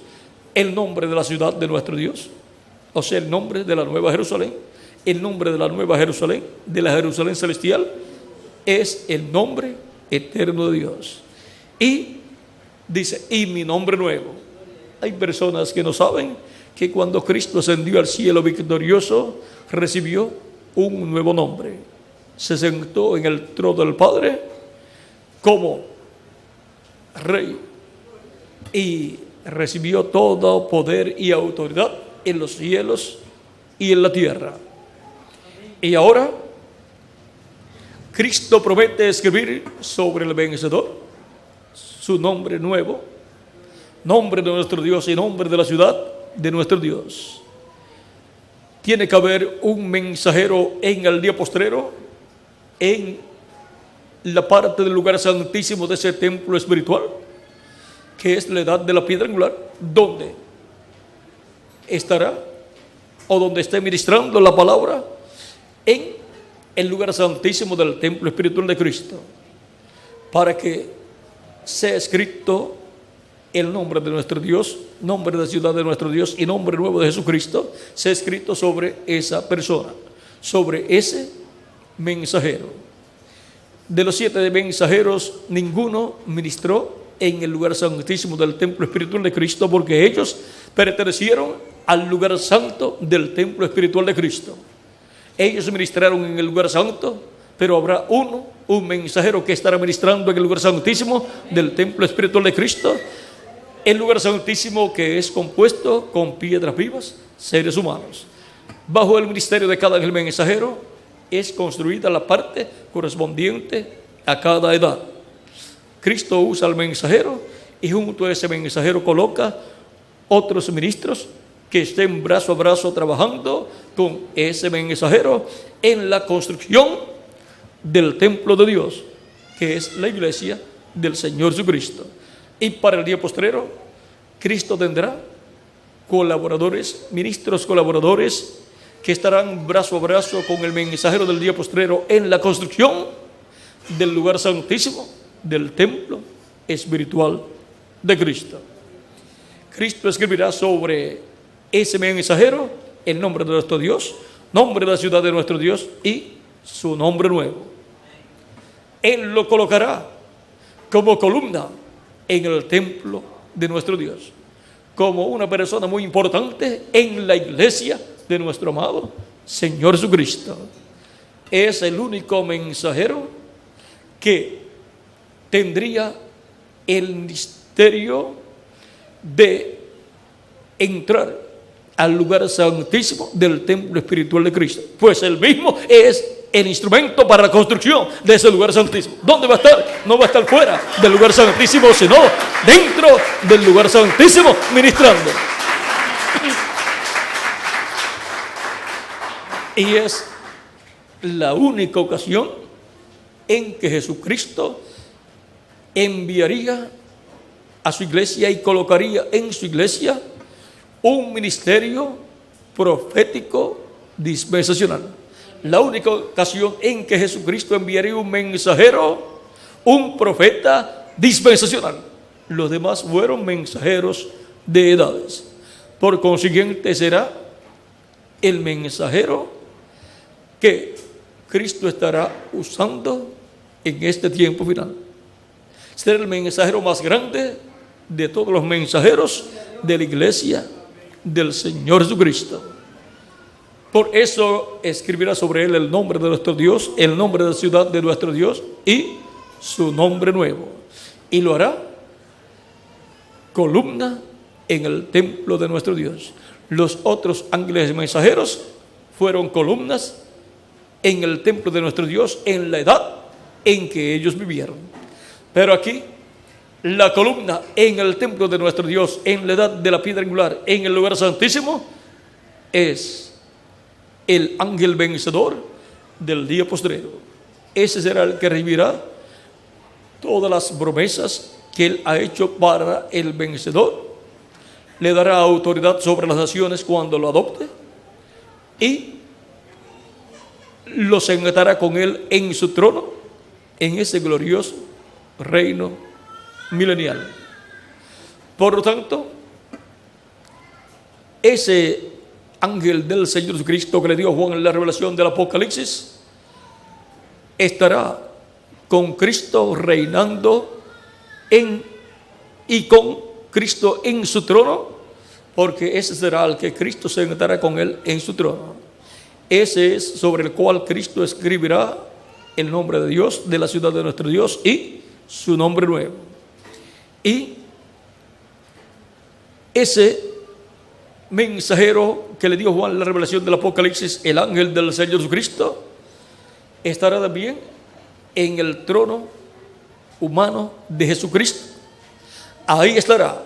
el nombre de la ciudad de nuestro Dios, o sea, el nombre de la nueva Jerusalén. El nombre de la nueva Jerusalén, de la Jerusalén celestial, es el nombre eterno de Dios. Y dice, y mi nombre nuevo. Hay personas que no saben que cuando Cristo ascendió al cielo victorioso, recibió un nuevo nombre. Se sentó en el trono del Padre como Rey y recibió todo poder y autoridad en los cielos y en la tierra. Y ahora Cristo promete escribir sobre el vencedor su nombre nuevo, nombre de nuestro Dios y nombre de la ciudad de nuestro Dios. Tiene que haber un mensajero en el día postrero, en la parte del lugar santísimo de ese templo espiritual, que es la edad de la piedra angular, donde estará o donde esté ministrando la palabra en el lugar santísimo del templo espiritual de Cristo, para que sea escrito el nombre de nuestro Dios, nombre de la ciudad de nuestro Dios y nombre nuevo de Jesucristo, sea escrito sobre esa persona, sobre ese mensajero. De los 7 mensajeros, ninguno ministró en el lugar santísimo del templo espiritual de Cristo, porque ellos pertenecieron al lugar santo del templo espiritual de Cristo. Ellos ministraron en el lugar santo, pero habrá un mensajero que estará ministrando en el lugar santísimo del templo espiritual de Cristo, el lugar santísimo que es compuesto con piedras vivas, seres humanos. Bajo el ministerio de cada ángel mensajero es construida la parte correspondiente a cada edad. Cristo usa al mensajero y junto a ese mensajero coloca otros ministros que estén brazo a brazo trabajando con ese mensajero en la construcción del templo de Dios, que es la iglesia del Señor Jesucristo. Y para el día postrero, Cristo tendrá colaboradores, ministros colaboradores, que estarán brazo a brazo con el mensajero del día postrero en la construcción del lugar santísimo del templo espiritual de Cristo. Cristo escribirá sobre ese mensajero el nombre de nuestro Dios, nombre de la ciudad de nuestro Dios y su nombre nuevo. Él lo colocará como columna en el templo de nuestro Dios, como una persona muy importante en la iglesia de nuestro amado Señor Jesucristo. Es el único mensajero que tendría el ministerio de entrar al lugar santísimo del templo espiritual de Cristo, pues él mismo es el instrumento para la construcción de ese lugar santísimo. ¿Dónde va a estar? No va a estar fuera del lugar santísimo, sino dentro del lugar santísimo, ministrando. Y es la única ocasión en que Jesucristo enviaría a su iglesia y colocaría en su iglesia un ministerio profético dispensacional. La única ocasión en que Jesucristo enviaría un mensajero, un profeta dispensacional. Los demás fueron mensajeros de edades. Por consiguiente, será el mensajero que Cristo estará usando en este tiempo final. Será el mensajero más grande de todos los mensajeros de la iglesia del Señor Jesucristo. Por eso escribirá sobre él el nombre de nuestro Dios, el nombre de la ciudad de nuestro Dios y su nombre nuevo. Y lo hará columna en el templo de nuestro Dios. Los otros ángeles mensajeros fueron columnas en el templo de nuestro Dios en la edad en que ellos vivieron. Pero aquí, la columna en el templo de nuestro Dios, en la edad de la piedra angular, en el lugar santísimo, es el ángel vencedor del día postrero. Ese será el que recibirá todas las promesas que él ha hecho para el vencedor. Le dará autoridad sobre las naciones cuando lo adopte y lo sentará con él en su trono en ese glorioso reino milenial. Por lo tanto, ese ángel del Señor Jesucristo que le dio Juan en la revelación del Apocalipsis estará con Cristo reinando y con Cristo en su trono, porque ese será el que Cristo se sentará con él en su trono. Ese es sobre el cual Cristo escribirá el nombre de Dios, de la ciudad de nuestro Dios y su nombre nuevo. Y ese mensajero que le dio Juan en la revelación del Apocalipsis, el ángel del Señor Jesucristo, estará también en el trono humano de Jesucristo. Ahí estará,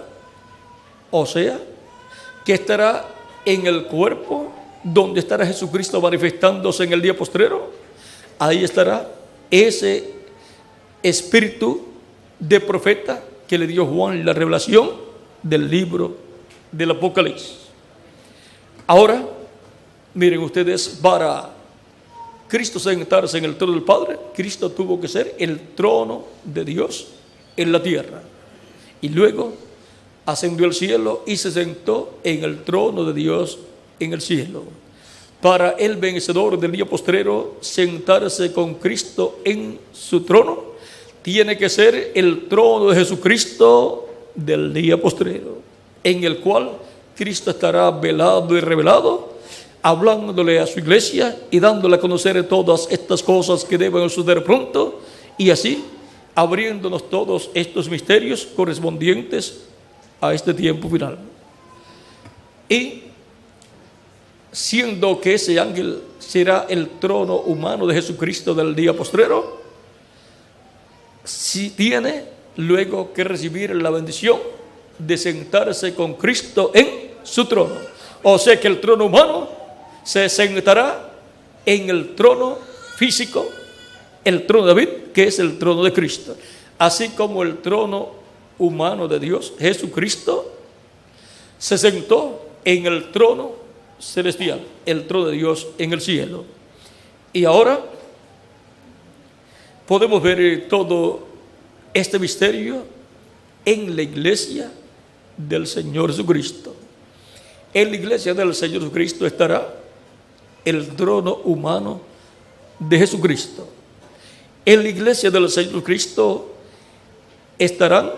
o sea, que estará en el cuerpo donde estará Jesucristo manifestándose en el día postrero. Ahí estará ese espíritu de profeta que le dio Juan en la revelación del libro del Apocalipsis. Ahora, miren ustedes, para Cristo sentarse en el trono del Padre, Cristo tuvo que ser el trono de Dios en la tierra. Y luego ascendió al cielo y se sentó en el trono de Dios en el cielo. Para el vencedor del día postrero sentarse con Cristo en su trono, tiene que ser el trono de Jesucristo del día postrero, en el cual Cristo estará velado y revelado, hablándole a su iglesia y dándole a conocer todas estas cosas que deben suceder pronto, y así abriéndonos todos estos misterios correspondientes a este tiempo final. Y siendo que ese ángel será el trono humano de Jesucristo del día postrero, si tiene luego que recibir la bendición de sentarse con Cristo en su trono. O sea que el trono humano se sentará en el trono físico, el trono de David, que es el trono de Cristo. Así como el trono humano de Dios, Jesucristo, se sentó en el trono celestial, el trono de Dios en el cielo. Y ahora podemos ver todo este misterio en la iglesia del Señor Jesucristo. En la iglesia del Señor Jesucristo estará el trono humano de Jesucristo. En la iglesia del Señor Jesucristo estarán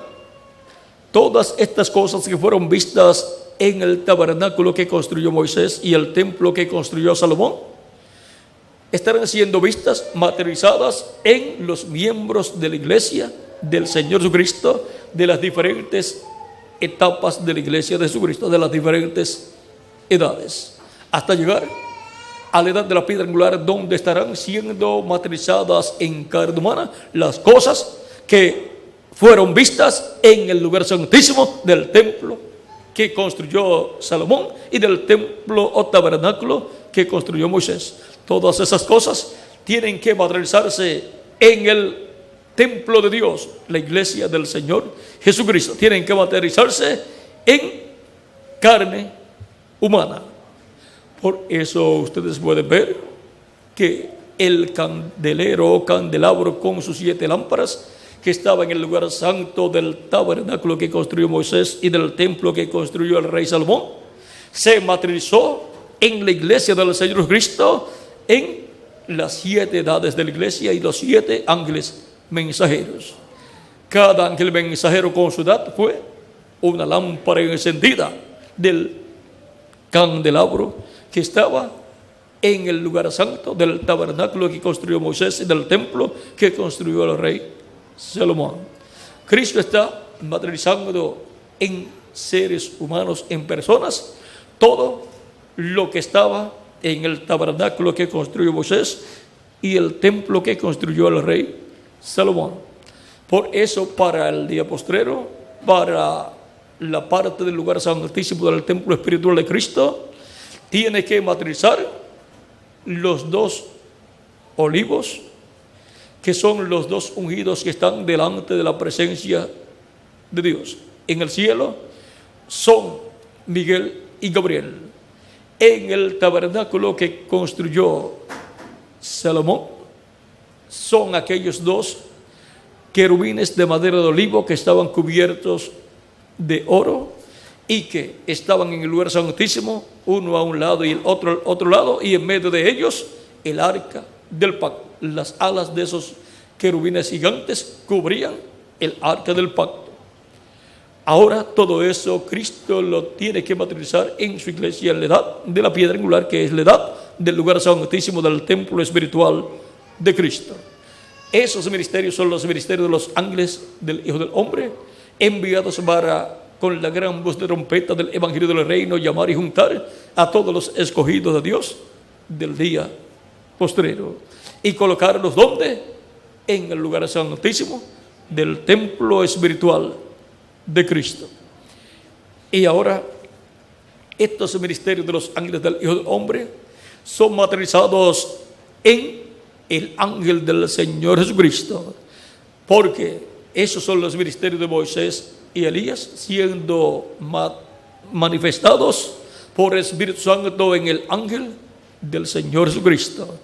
todas estas cosas que fueron vistas en el tabernáculo que construyó Moisés y el templo que construyó Salomón. Estarán siendo vistas, materializadas en los miembros de la iglesia del Señor Jesucristo, de las diferentes etapas de la iglesia de Jesucristo, de las diferentes edades, hasta llegar a la edad de la piedra angular, donde estarán siendo materializadas en carne humana las cosas que fueron vistas en el lugar santísimo del templo que construyó Salomón y del templo o tabernáculo que construyó Moisés. Todas esas cosas tienen que materializarse en el templo de Dios, la iglesia del Señor Jesucristo. Tienen que materializarse en carne humana. Por eso ustedes pueden ver que el candelero o candelabro con sus 7 lámparas que estaba en el lugar santo del tabernáculo que construyó Moisés y del templo que construyó el rey Salomón, se materializó en la iglesia del Señor Jesucristo en las 7 edades de la iglesia y los 7 ángeles mensajeros. Cada ángel mensajero con su edad fue una lámpara encendida del candelabro que estaba en el lugar santo del tabernáculo que construyó Moisés y del templo que construyó el rey Salomón. Cristo está materializando en seres humanos, en personas, todo lo que estaba en el tabernáculo que construyó Moisés y el templo que construyó el rey Salomón. Por eso, para el día postrero, para la parte del lugar santísimo del templo espiritual de Cristo, tiene que materializar los 2 olivos, que son los 2 ungidos que están delante de la presencia de Dios. En el cielo son Miguel y Gabriel. En el tabernáculo que construyó Salomón son aquellos 2 querubines de madera de olivo que estaban cubiertos de oro y que estaban en el lugar santísimo, uno a un lado y el otro al otro lado, y en medio de ellos el arca del pacto. Las alas de esos querubines gigantes cubrían el arca del pacto. Ahora todo eso Cristo lo tiene que materializar en su iglesia en la edad de la piedra angular, que es la edad del lugar santísimo del templo espiritual de Cristo. Esos ministerios son los ministerios de los ángeles del Hijo del Hombre, enviados para, con la gran voz de trompeta del Evangelio del Reino, llamar y juntar a todos los escogidos de Dios del día postrero y colocarlos ¿dónde? En el lugar santísimo del templo espiritual de Cristo. Y ahora estos ministerios de los ángeles del Hijo del Hombre son materializados en el ángel del Señor Jesucristo, porque esos son los ministerios de Moisés y Elías siendo manifestados por el Espíritu Santo en el ángel del Señor Jesucristo,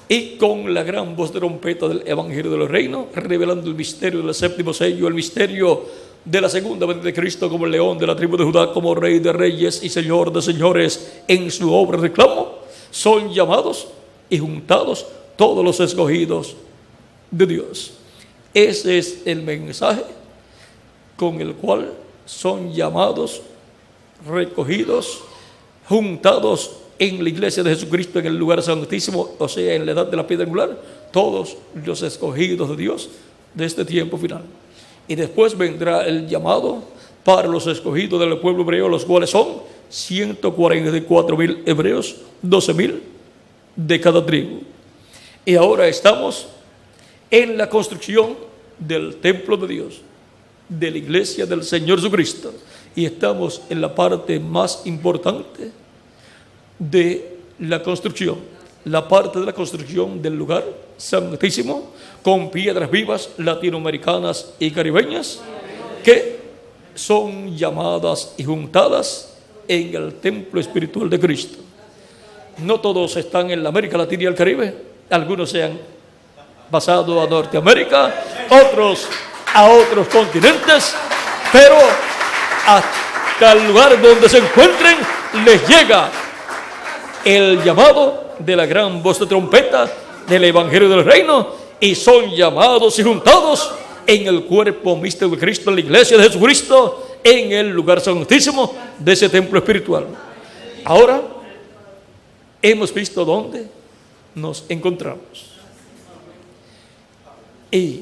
y con la gran voz de trompeta del Evangelio del Reino, revelando el misterio del séptimo sello, el misterio de la segunda venida de Cristo como el león de la tribu de Judá, como Rey de reyes y Señor de señores en su obra de reclamo. Son llamados y juntados todos los escogidos de Dios. Ese es el mensaje con el cual son llamados, recogidos, juntados en la iglesia de Jesucristo en el lugar santísimo, o sea, en la edad de la piedra angular, todos los escogidos de Dios de este tiempo final. Y después vendrá el llamado para los escogidos del pueblo hebreo, los cuales son 144,000 hebreos, 12,000 de cada tribu. Y ahora estamos en la construcción del templo de Dios, de la iglesia del Señor Jesucristo, y estamos en la parte más importante de la construcción, la parte de la construcción del lugar santísimo, con piedras vivas latinoamericanas y caribeñas que son llamadas y juntadas en el templo espiritual de Cristo. No todos están en la América Latina y el Caribe, algunos se han pasado a Norteamérica, otros a otros continentes, pero hasta el lugar donde se encuentren les llega el llamado de la gran voz de trompeta del Evangelio del Reino, y son llamados y juntados en el cuerpo místico de Cristo, en la iglesia de Jesucristo, en el lugar santísimo de ese templo espiritual. Ahora hemos visto dónde nos encontramos. Y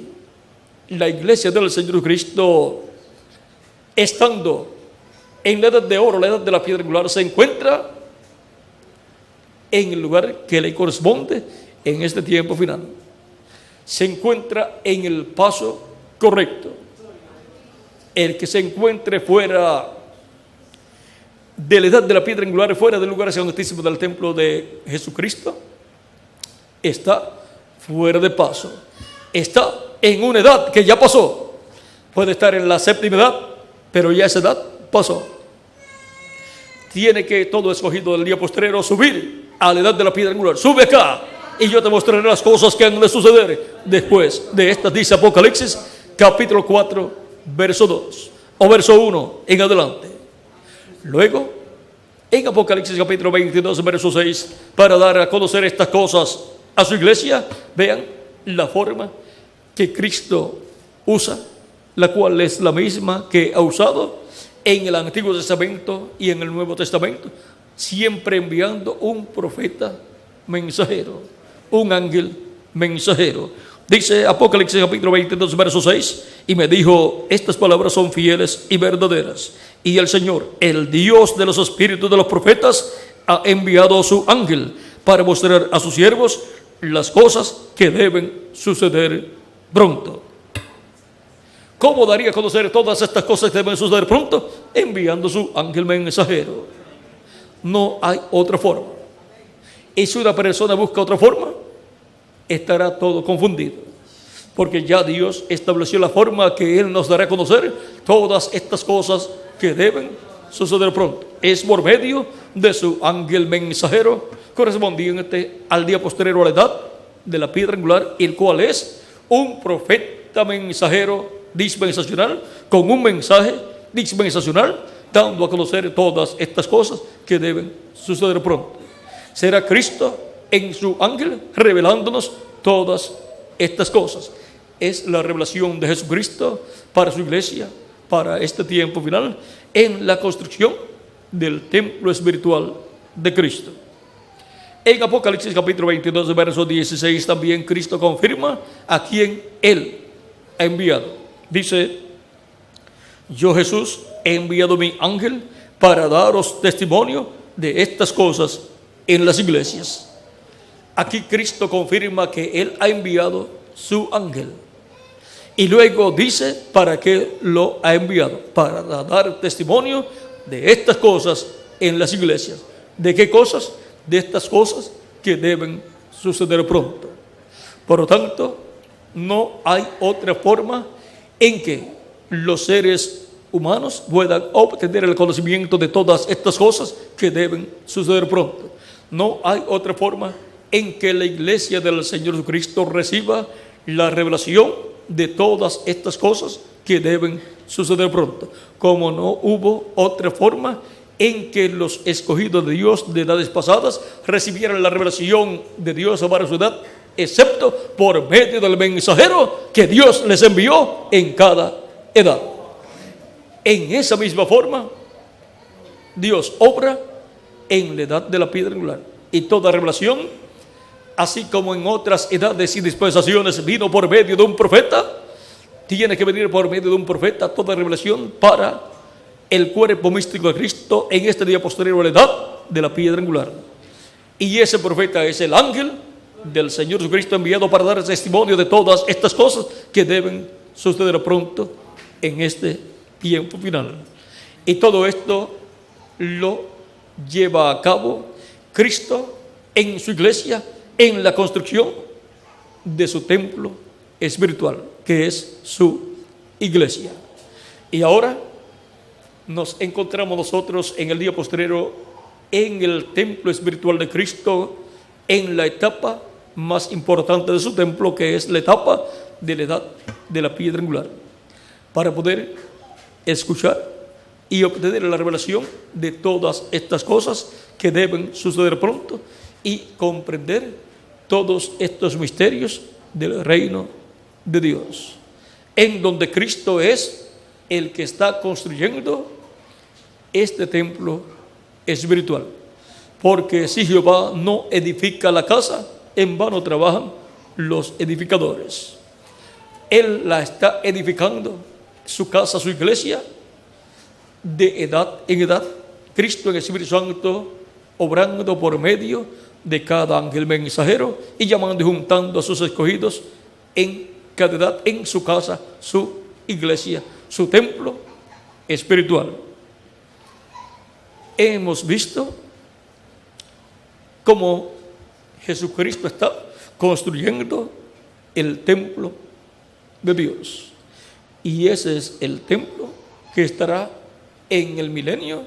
la iglesia del Señor Cristo, estando en la edad de oro, la edad de la piedra angular, se encuentra en el lugar que le corresponde en este tiempo final. Se encuentra en el paso correcto. El que se encuentre fuera de la edad de la piedra angular, fuera del lugar santísimo del templo de Jesucristo, está fuera de paso. Está en una edad que ya pasó. Puede estar en la séptima edad, pero ya esa edad pasó. Tiene que todo escogido del día postrero subir a la edad de la piedra angular. Sube acá y yo te mostraré las cosas que han de suceder después de estas, dice Apocalipsis capítulo 4 verso 2 o verso 1 en adelante. Luego en Apocalipsis capítulo 22 verso 6, para dar a conocer estas cosas a su iglesia, vean la forma que Cristo usa, la cual es la misma que ha usado en el Antiguo Testamento y en el Nuevo Testamento, siempre enviando un profeta mensajero, un ángel mensajero. Dice Apocalipsis capítulo 22 verso 6, y me dijo, estas palabras son fieles y verdaderas, y el Señor, el Dios de los espíritus de los profetas, ha enviado a su ángel para mostrar a sus siervos las cosas que deben suceder pronto. ¿Cómo daría a conocer todas estas cosas que deben suceder pronto? Enviando su ángel mensajero. No hay otra forma. Y si una persona busca otra forma, estará todo confundido. Porque ya Dios estableció la forma que Él nos dará a conocer todas estas cosas que deben suceder pronto. Es por medio de su ángel mensajero correspondiente al día posterior a la edad de la piedra angular, el cual es un profeta mensajero dispensacional, con un mensaje dispensacional, dando a conocer todas estas cosas que deben suceder pronto. Será Cristo en su ángel revelándonos todas estas cosas. Es la revelación de Jesucristo para su iglesia, para este tiempo final, en la construcción del templo espiritual de Cristo. En Apocalipsis capítulo 22 verso 16 también Cristo confirma a quien Él ha enviado. Dice, yo Jesús he enviado mi ángel para daros testimonio de estas cosas en las iglesias. Aquí Cristo confirma que Él ha enviado su ángel. Y luego dice para qué lo ha enviado, para dar testimonio de estas cosas en las iglesias. ¿De qué cosas? De estas cosas que deben suceder pronto. Por lo tanto, no hay otra forma en que los seres humanos puedan obtener el conocimiento de todas estas cosas que deben suceder pronto. No hay otra forma en que la iglesia del Señor Jesucristo reciba la revelación de todas estas cosas que deben suceder pronto. Como no hubo otra forma en que los escogidos de Dios de edades pasadas recibieran la revelación de Dios para su edad, excepto por medio del mensajero que Dios les envió en cada edad. En esa misma forma, Dios obra en la edad de la piedra angular. Y toda revelación, así como en otras edades y dispensaciones vino por medio de un profeta, tiene que venir por medio de un profeta toda revelación para el cuerpo místico de Cristo en este día posterior a la edad de la piedra angular. Y ese profeta es el ángel del Señor Jesucristo enviado para dar testimonio de todas estas cosas que deben suceder pronto en este tiempo final. Y todo esto lo lleva a cabo Cristo en su iglesia, en la construcción de su templo espiritual, que es su iglesia. Y ahora nos encontramos nosotros en el día postrero en el templo espiritual de Cristo, en la etapa más importante de su templo, que es la etapa de la edad de la piedra angular, para poder escuchar y obtener la revelación de todas estas cosas que deben suceder pronto y comprender todos estos misterios del reino de Dios, en donde Cristo es el que está construyendo este templo espiritual. Porque si Jehová no edifica la casa, en vano trabajan los edificadores. Él la está edificando, su casa, su iglesia, de edad en edad. Cristo en el Espíritu Santo, obrando por medio de cada ángel mensajero, y llamando y juntando a sus escogidos en cada edad, en su casa, su iglesia, su templo espiritual. Hemos visto cómo Jesucristo está construyendo el templo de Dios. Y ese es el templo que estará en el milenio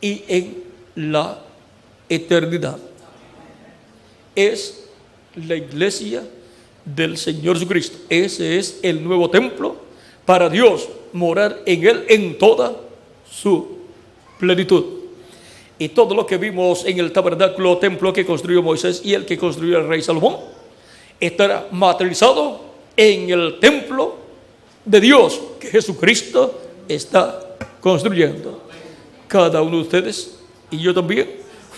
y en la eternidad. Es la iglesia del Señor Jesucristo. Ese es el nuevo templo para Dios morar en él en toda su plenitud. Y todo lo que vimos en el tabernáculo, templo que construyó Moisés y el que construyó el rey Salomón, estará materializado en el templo de Dios que Jesucristo está construyendo. Cada uno de ustedes y yo también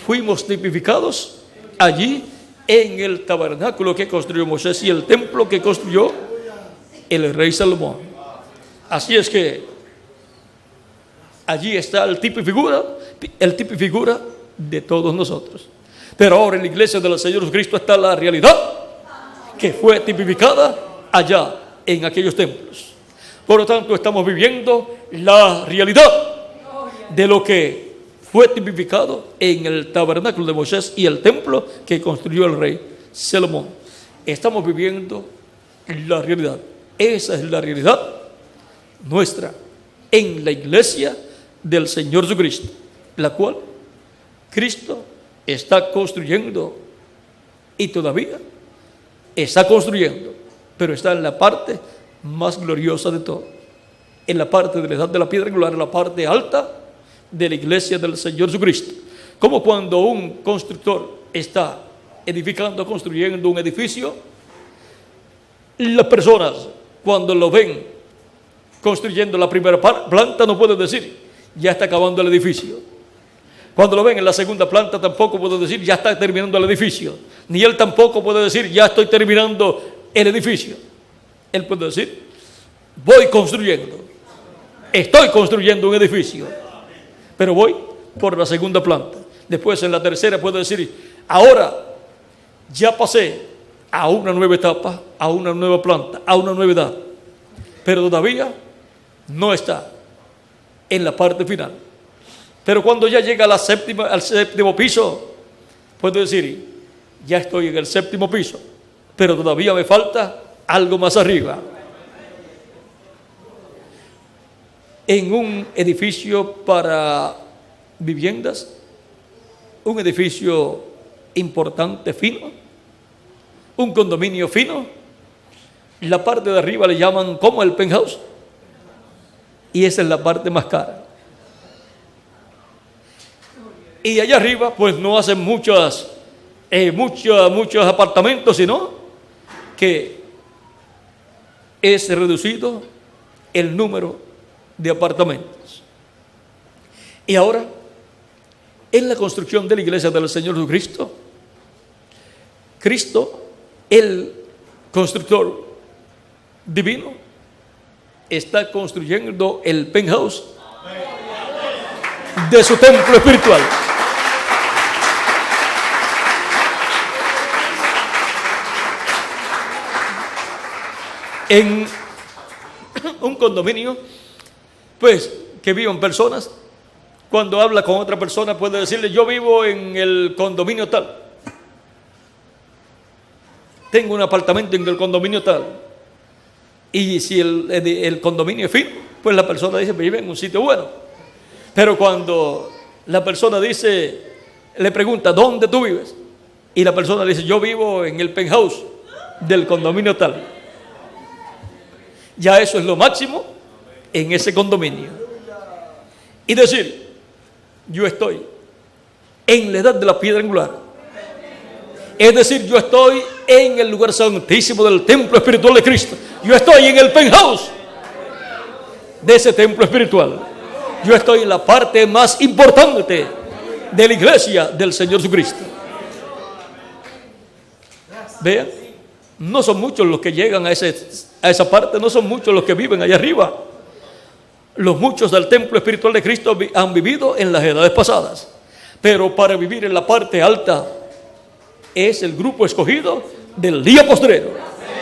fuimos tipificados allí en el tabernáculo que construyó Moisés y el templo que construyó el rey Salomón. Así es que allí está el tipo y figura de todos nosotros. Pero ahora en la iglesia del Señor Jesucristo está la realidad que fue tipificada allá en aquellos templos. Por lo tanto, estamos viviendo la realidad de lo que fue tipificado en el tabernáculo de Moisés y el templo que construyó el rey Salomón. Estamos viviendo la realidad. Esa es la realidad nuestra en la iglesia del Señor Jesucristo, la cual Cristo está construyendo y todavía está construyendo, pero está en la parte más gloriosa de todo, en la parte de la edad de la piedra angular, en la parte alta de la iglesia del Señor Jesucristo. Como cuando un constructor está edificando, construyendo un edificio, las personas cuando lo ven construyendo la primera planta no pueden decir ya está acabando el edificio. Cuando lo ven en la segunda planta tampoco pueden decir ya está terminando el edificio, ni él tampoco puede decir ya estoy terminando el edificio. Él puede decir voy construyendo, estoy construyendo un edificio, pero voy por la segunda planta. Después en la tercera puedo decir ahora ya pasé a una nueva etapa, a una nueva planta, a una nueva edad, pero todavía no está en la parte final. Pero cuando ya llega al séptimo piso, puedo decir ya estoy en el séptimo piso, pero todavía me falta algo más arriba. En un edificio para viviendas, un edificio importante, fino, un condominio fino, la parte de arriba le llaman como el penthouse, y esa es la parte más cara. Y allá arriba pues no hacen muchos apartamentos, sino que es reducido el número de apartamentos. Y ahora, en la construcción de la iglesia del Señor Jesucristo, Cristo, el constructor divino, está construyendo el penthouse de su templo espiritual. En un condominio, pues, que viven personas, cuando habla con otra persona puede decirle yo vivo en el condominio tal, tengo un apartamento en el condominio tal. Y si el condominio es fino, pues la persona dice vive en un sitio bueno. Pero cuando la persona le pregunta ¿dónde tú vives? Y la persona dice yo vivo en el penthouse del condominio tal, ya eso es lo máximo en ese condominio. Y decir yo estoy en la edad de la piedra angular, es decir, yo estoy en el lugar santísimo del templo espiritual de Cristo, yo estoy en el penthouse de ese templo espiritual, yo estoy en la parte más importante de la iglesia del Señor Jesucristo. Vean, no son muchos los que llegan a esa parte, no son muchos los que viven allá arriba. Los muchos del templo espiritual de Cristo han vivido en las edades pasadas, pero para vivir en la parte alta es el grupo escogido del día postrero,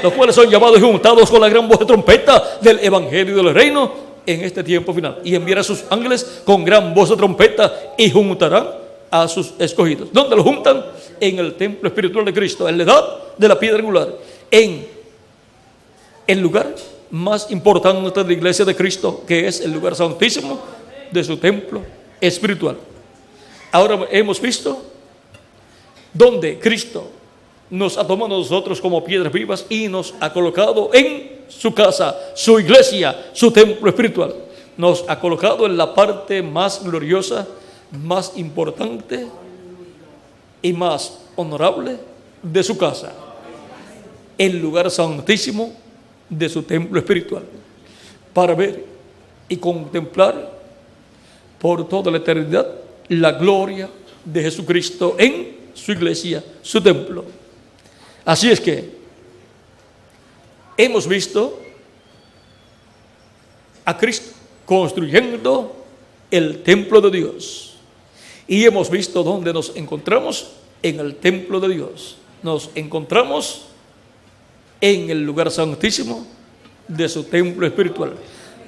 los cuales son llamados y juntados con la gran voz de trompeta del evangelio del reino en este tiempo final. Y enviará a sus ángeles con gran voz de trompeta y juntarán a sus escogidos. ¿Dónde los juntan? En el templo espiritual de Cristo, en la edad de la piedra angular, en el lugar más importante de la iglesia de Cristo, que es el lugar santísimo de su templo espiritual. Ahora hemos visto donde Cristo nos ha tomado a nosotros como piedras vivas y nos ha colocado en su casa, su iglesia, su templo espiritual. Nos ha colocado en la parte más gloriosa, más importante y más honorable de su casa, el lugar santísimo de su templo espiritual, para ver y contemplar por toda la eternidad la gloria de Jesucristo en su iglesia, su templo. Así es que hemos visto a Cristo construyendo el templo de Dios, y hemos visto dónde nos encontramos. En el templo de Dios nos encontramos en el lugar santísimo de su templo espiritual,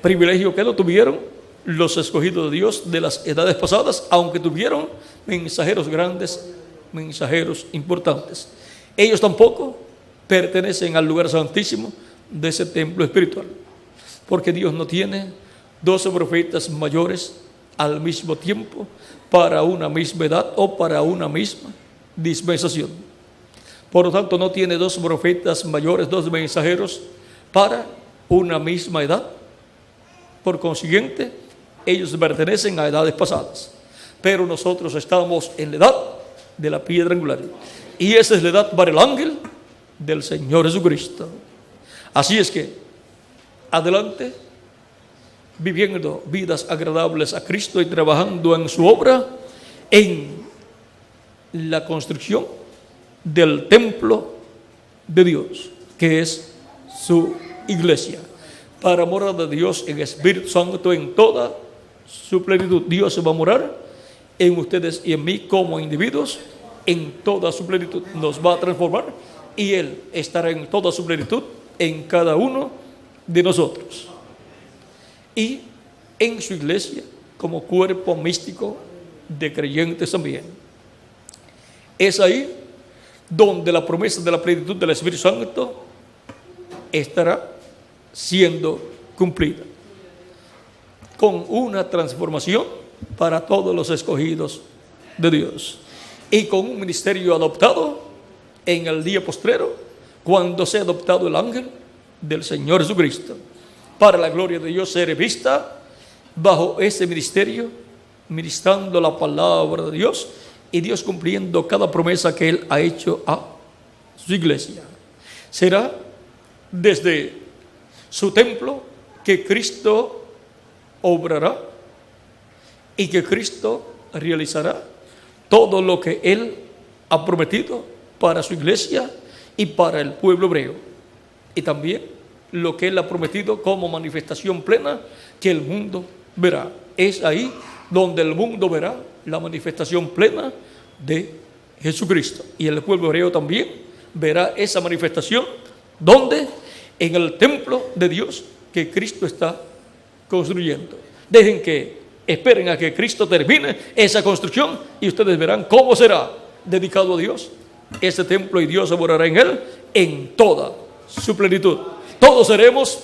privilegio que no tuvieron los escogidos de Dios de las edades pasadas, aunque tuvieron mensajeros grandes, mensajeros importantes. Ellos tampoco pertenecen al lugar santísimo de ese templo espiritual, porque Dios no tiene 12 profetas mayores al mismo tiempo para una misma edad o para una misma dispensación. Por lo tanto, no tiene 2 profetas mayores, 2 mensajeros para una misma edad. Por consiguiente, ellos pertenecen a edades pasadas, pero nosotros estamos en la edad de la piedra angular, y esa es la edad para el ángel del Señor Jesucristo. Así es que adelante, viviendo vidas agradables a Cristo y trabajando en su obra, en la construcción del templo de Dios, que es su iglesia, para morar de Dios en Espíritu Santo en toda su plenitud. Dios va a morar en ustedes y en mí como individuos en toda su plenitud. Nos va a transformar y Él estará en toda su plenitud en cada uno de nosotros, y en su iglesia como cuerpo místico de creyentes también. Es ahí donde la promesa de la plenitud del Espíritu Santo estará siendo cumplida, con una transformación para todos los escogidos de Dios, y con un ministerio adoptado en el día postrero, cuando sea adoptado el ángel del Señor Jesucristo, para la gloria de Dios ser vista bajo ese ministerio, ministrando la palabra de Dios, y Dios cumpliendo cada promesa que Él ha hecho a su iglesia. Será desde su templo que Cristo obrará y que Cristo realizará todo lo que Él ha prometido para su iglesia y para el pueblo hebreo, y también lo que Él ha prometido como manifestación plena que el mundo verá. Es ahí donde el mundo verá la manifestación plena de Jesucristo, y el pueblo hebreo también verá esa manifestación, donde en el templo de Dios que Cristo está construyendo. Esperen a que Cristo termine esa construcción y ustedes verán cómo será dedicado a Dios ese templo, y Dios morará en él en toda su plenitud. Todos seremos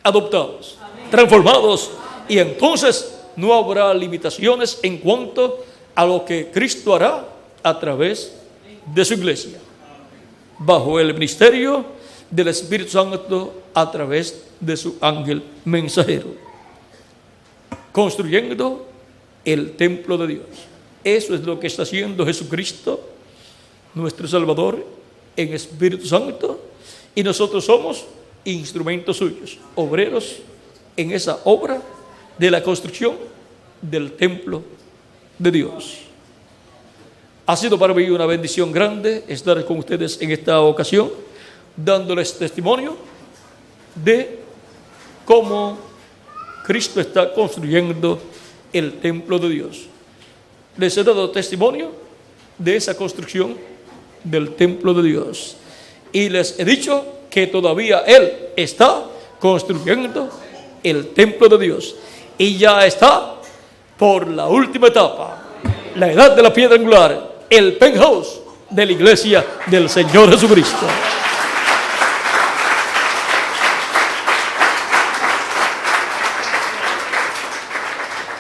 adoptados, transformados, y entonces no habrá limitaciones en cuanto a lo que Cristo hará a través de su iglesia, bajo el ministerio del Espíritu Santo a través de su ángel mensajero, construyendo el templo de Dios. Eso es lo que está haciendo Jesucristo, nuestro Salvador, en Espíritu Santo, y nosotros somos instrumentos suyos, obreros en esa obra de la construcción del templo de Dios. Ha sido para mí una bendición grande estar con ustedes en esta ocasión, dándoles testimonio de cómo Cristo está construyendo el templo de Dios. Les he dado testimonio de esa construcción del templo de Dios. Y les he dicho que todavía Él está construyendo el templo de Dios. Y ya está por la última etapa, la edad de la piedra angular, el penthouse de la iglesia del Señor Jesucristo.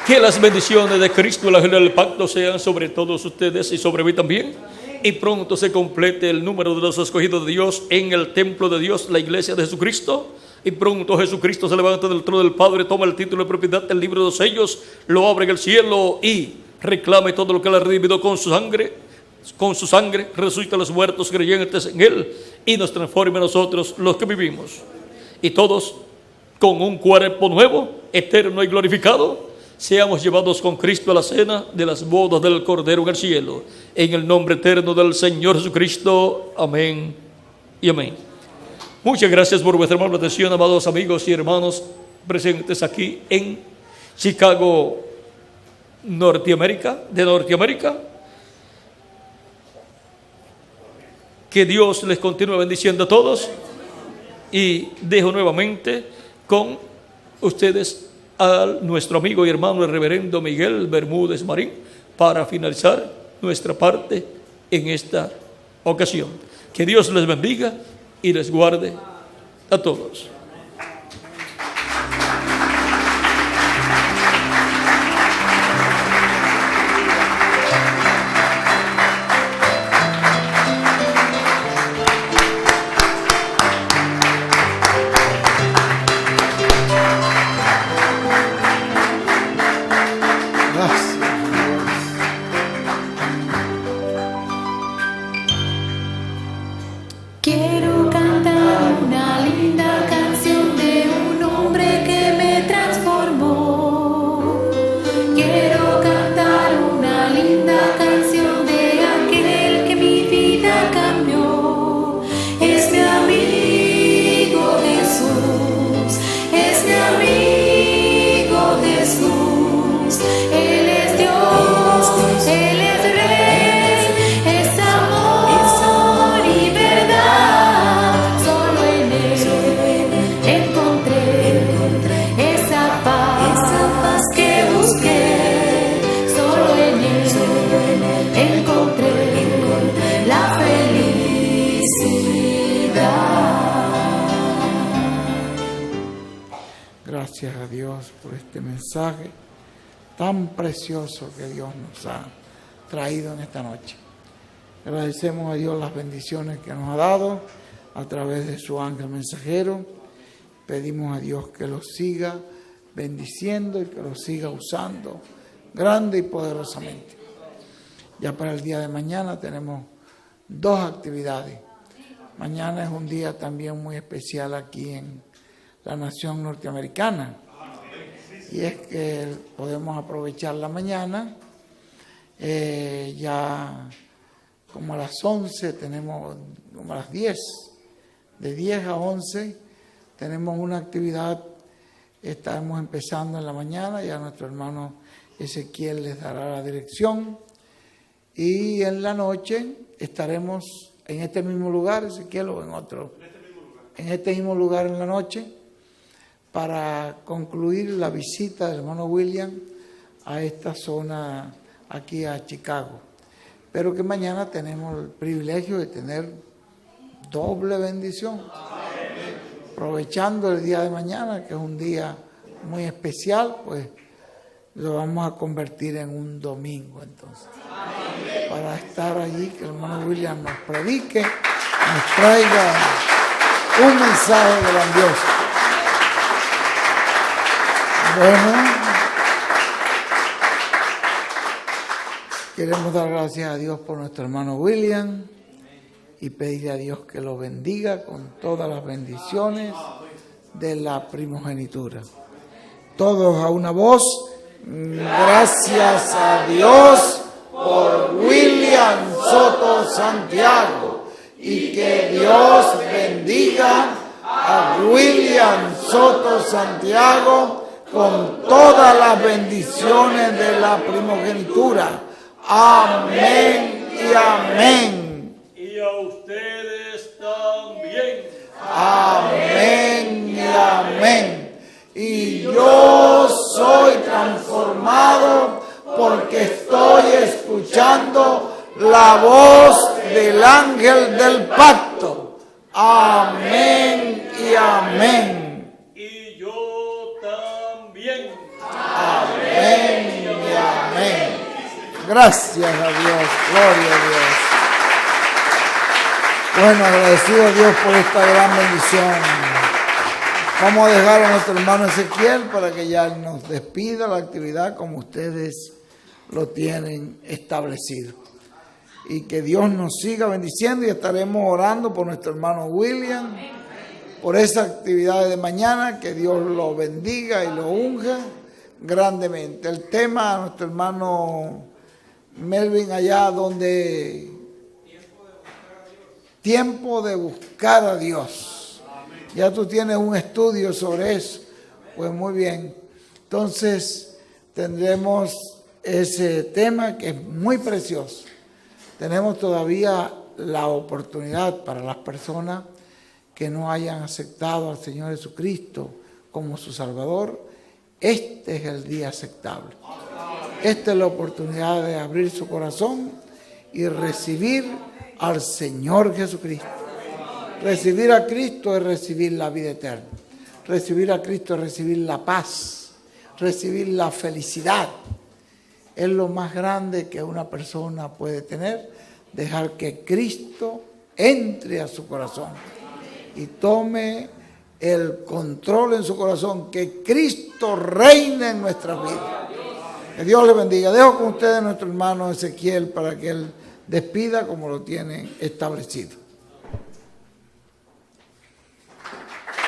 Que las bendiciones de Cristo, el ángel del pacto, sean sobre todos ustedes y sobre mí también. Y pronto se complete el número de los escogidos de Dios en el templo de Dios, la iglesia de Jesucristo. Y pronto Jesucristo se levanta del trono del Padre, toma el título de propiedad del libro de los sellos, lo abre en el cielo y reclame todo lo que él ha redimido con su sangre. Con su sangre resucita a los muertos creyentes en él y nos transforma a nosotros los que vivimos. Y todos con un cuerpo nuevo, eterno y glorificado, seamos llevados con Cristo a la cena de las bodas del Cordero en el cielo. En el nombre eterno del Señor Jesucristo. Amén y amén. Muchas gracias por vuestra amable atención, amados amigos y hermanos presentes aquí en Chicago, Norteamérica. Que Dios les continúe bendiciendo a todos. Y dejo nuevamente con ustedes a nuestro amigo y hermano el reverendo Miguel Bermúdez Marín para finalizar nuestra parte en esta ocasión. Que Dios les bendiga y les guarde a todos. Quiero cantar una linda canción de un hombre que me transformó. Quiero cantar una linda canción de aquel que mi vida cambió. Es mi amigo Jesús, es mi amigo Jesús. Él es Dios, Él es Rey, es amor y verdad. Solo en Él encontré esa paz que busqué. Solo en Él encontré la felicidad. Gracias a Dios por este mensaje tan precioso que Dios nos ha traído en esta noche. Agradecemos a Dios las bendiciones que nos ha dado a través de su ángel mensajero. Pedimos a Dios que los siga bendiciendo y que los siga usando grande y poderosamente. Ya para el día de mañana tenemos 2 actividades. Mañana es un día también muy especial aquí en la nación norteamericana. Y es que podemos aprovechar la mañana, ya como a las 11 tenemos, como a las 10, de 10 a 11 tenemos una actividad. Estamos empezando en la mañana, ya nuestro hermano Ezequiel les dará la dirección. Y en la noche estaremos en este mismo lugar, Ezequiel, o en otro. En este mismo lugar en la noche, para concluir la visita del hermano William a esta zona aquí a Chicago. Pero que mañana tenemos el privilegio de tener doble bendición. Aprovechando el día de mañana, que es un día muy especial, pues lo vamos a convertir en un domingo entonces. Para estar allí, que el hermano William nos predique, nos traiga un mensaje grandioso. Bueno, queremos dar gracias a Dios por nuestro hermano William y pedirle a Dios que lo bendiga con todas las bendiciones de la primogenitura. Todos a una voz, gracias a Dios por William Soto Santiago, y que Dios bendiga a William Soto Santiago con todas las bendiciones de la primogenitura. Amén y amén. y a ustedes también. Amén y amén. Y yo soy transformado porque estoy escuchando la voz del ángel del pacto. Amén y amén. Y yo también. Amén y amén. Gracias a Dios, gloria a Dios. Bueno, agradecido a Dios por esta gran bendición. Vamos a dejar a nuestro hermano Ezequiel para que ya nos despida la actividad como ustedes lo tienen establecido. Y que Dios nos siga bendiciendo y estaremos orando por nuestro hermano William, por esa actividad de mañana, que Dios lo bendiga y lo unja grandemente. El tema a nuestro hermano Melvin allá donde... Tiempo de buscar a Dios. Ya tú tienes un estudio sobre eso. Pues muy bien. Entonces tendremos ese tema que es muy precioso. Tenemos todavía la oportunidad para las personas que no hayan aceptado al Señor Jesucristo como su Salvador. Este es el día aceptable. Esta es la oportunidad de abrir su corazón y recibir al Señor Jesucristo. Recibir a Cristo es recibir la vida eterna. Recibir a Cristo es recibir la paz, recibir la felicidad. Es lo más grande que una persona puede tener, dejar que Cristo entre a su corazón y tome el control en su corazón, que Cristo reine en nuestras vidas. Que Dios le bendiga. Dejo con ustedes a nuestro hermano Ezequiel para que él despida como lo tiene establecido.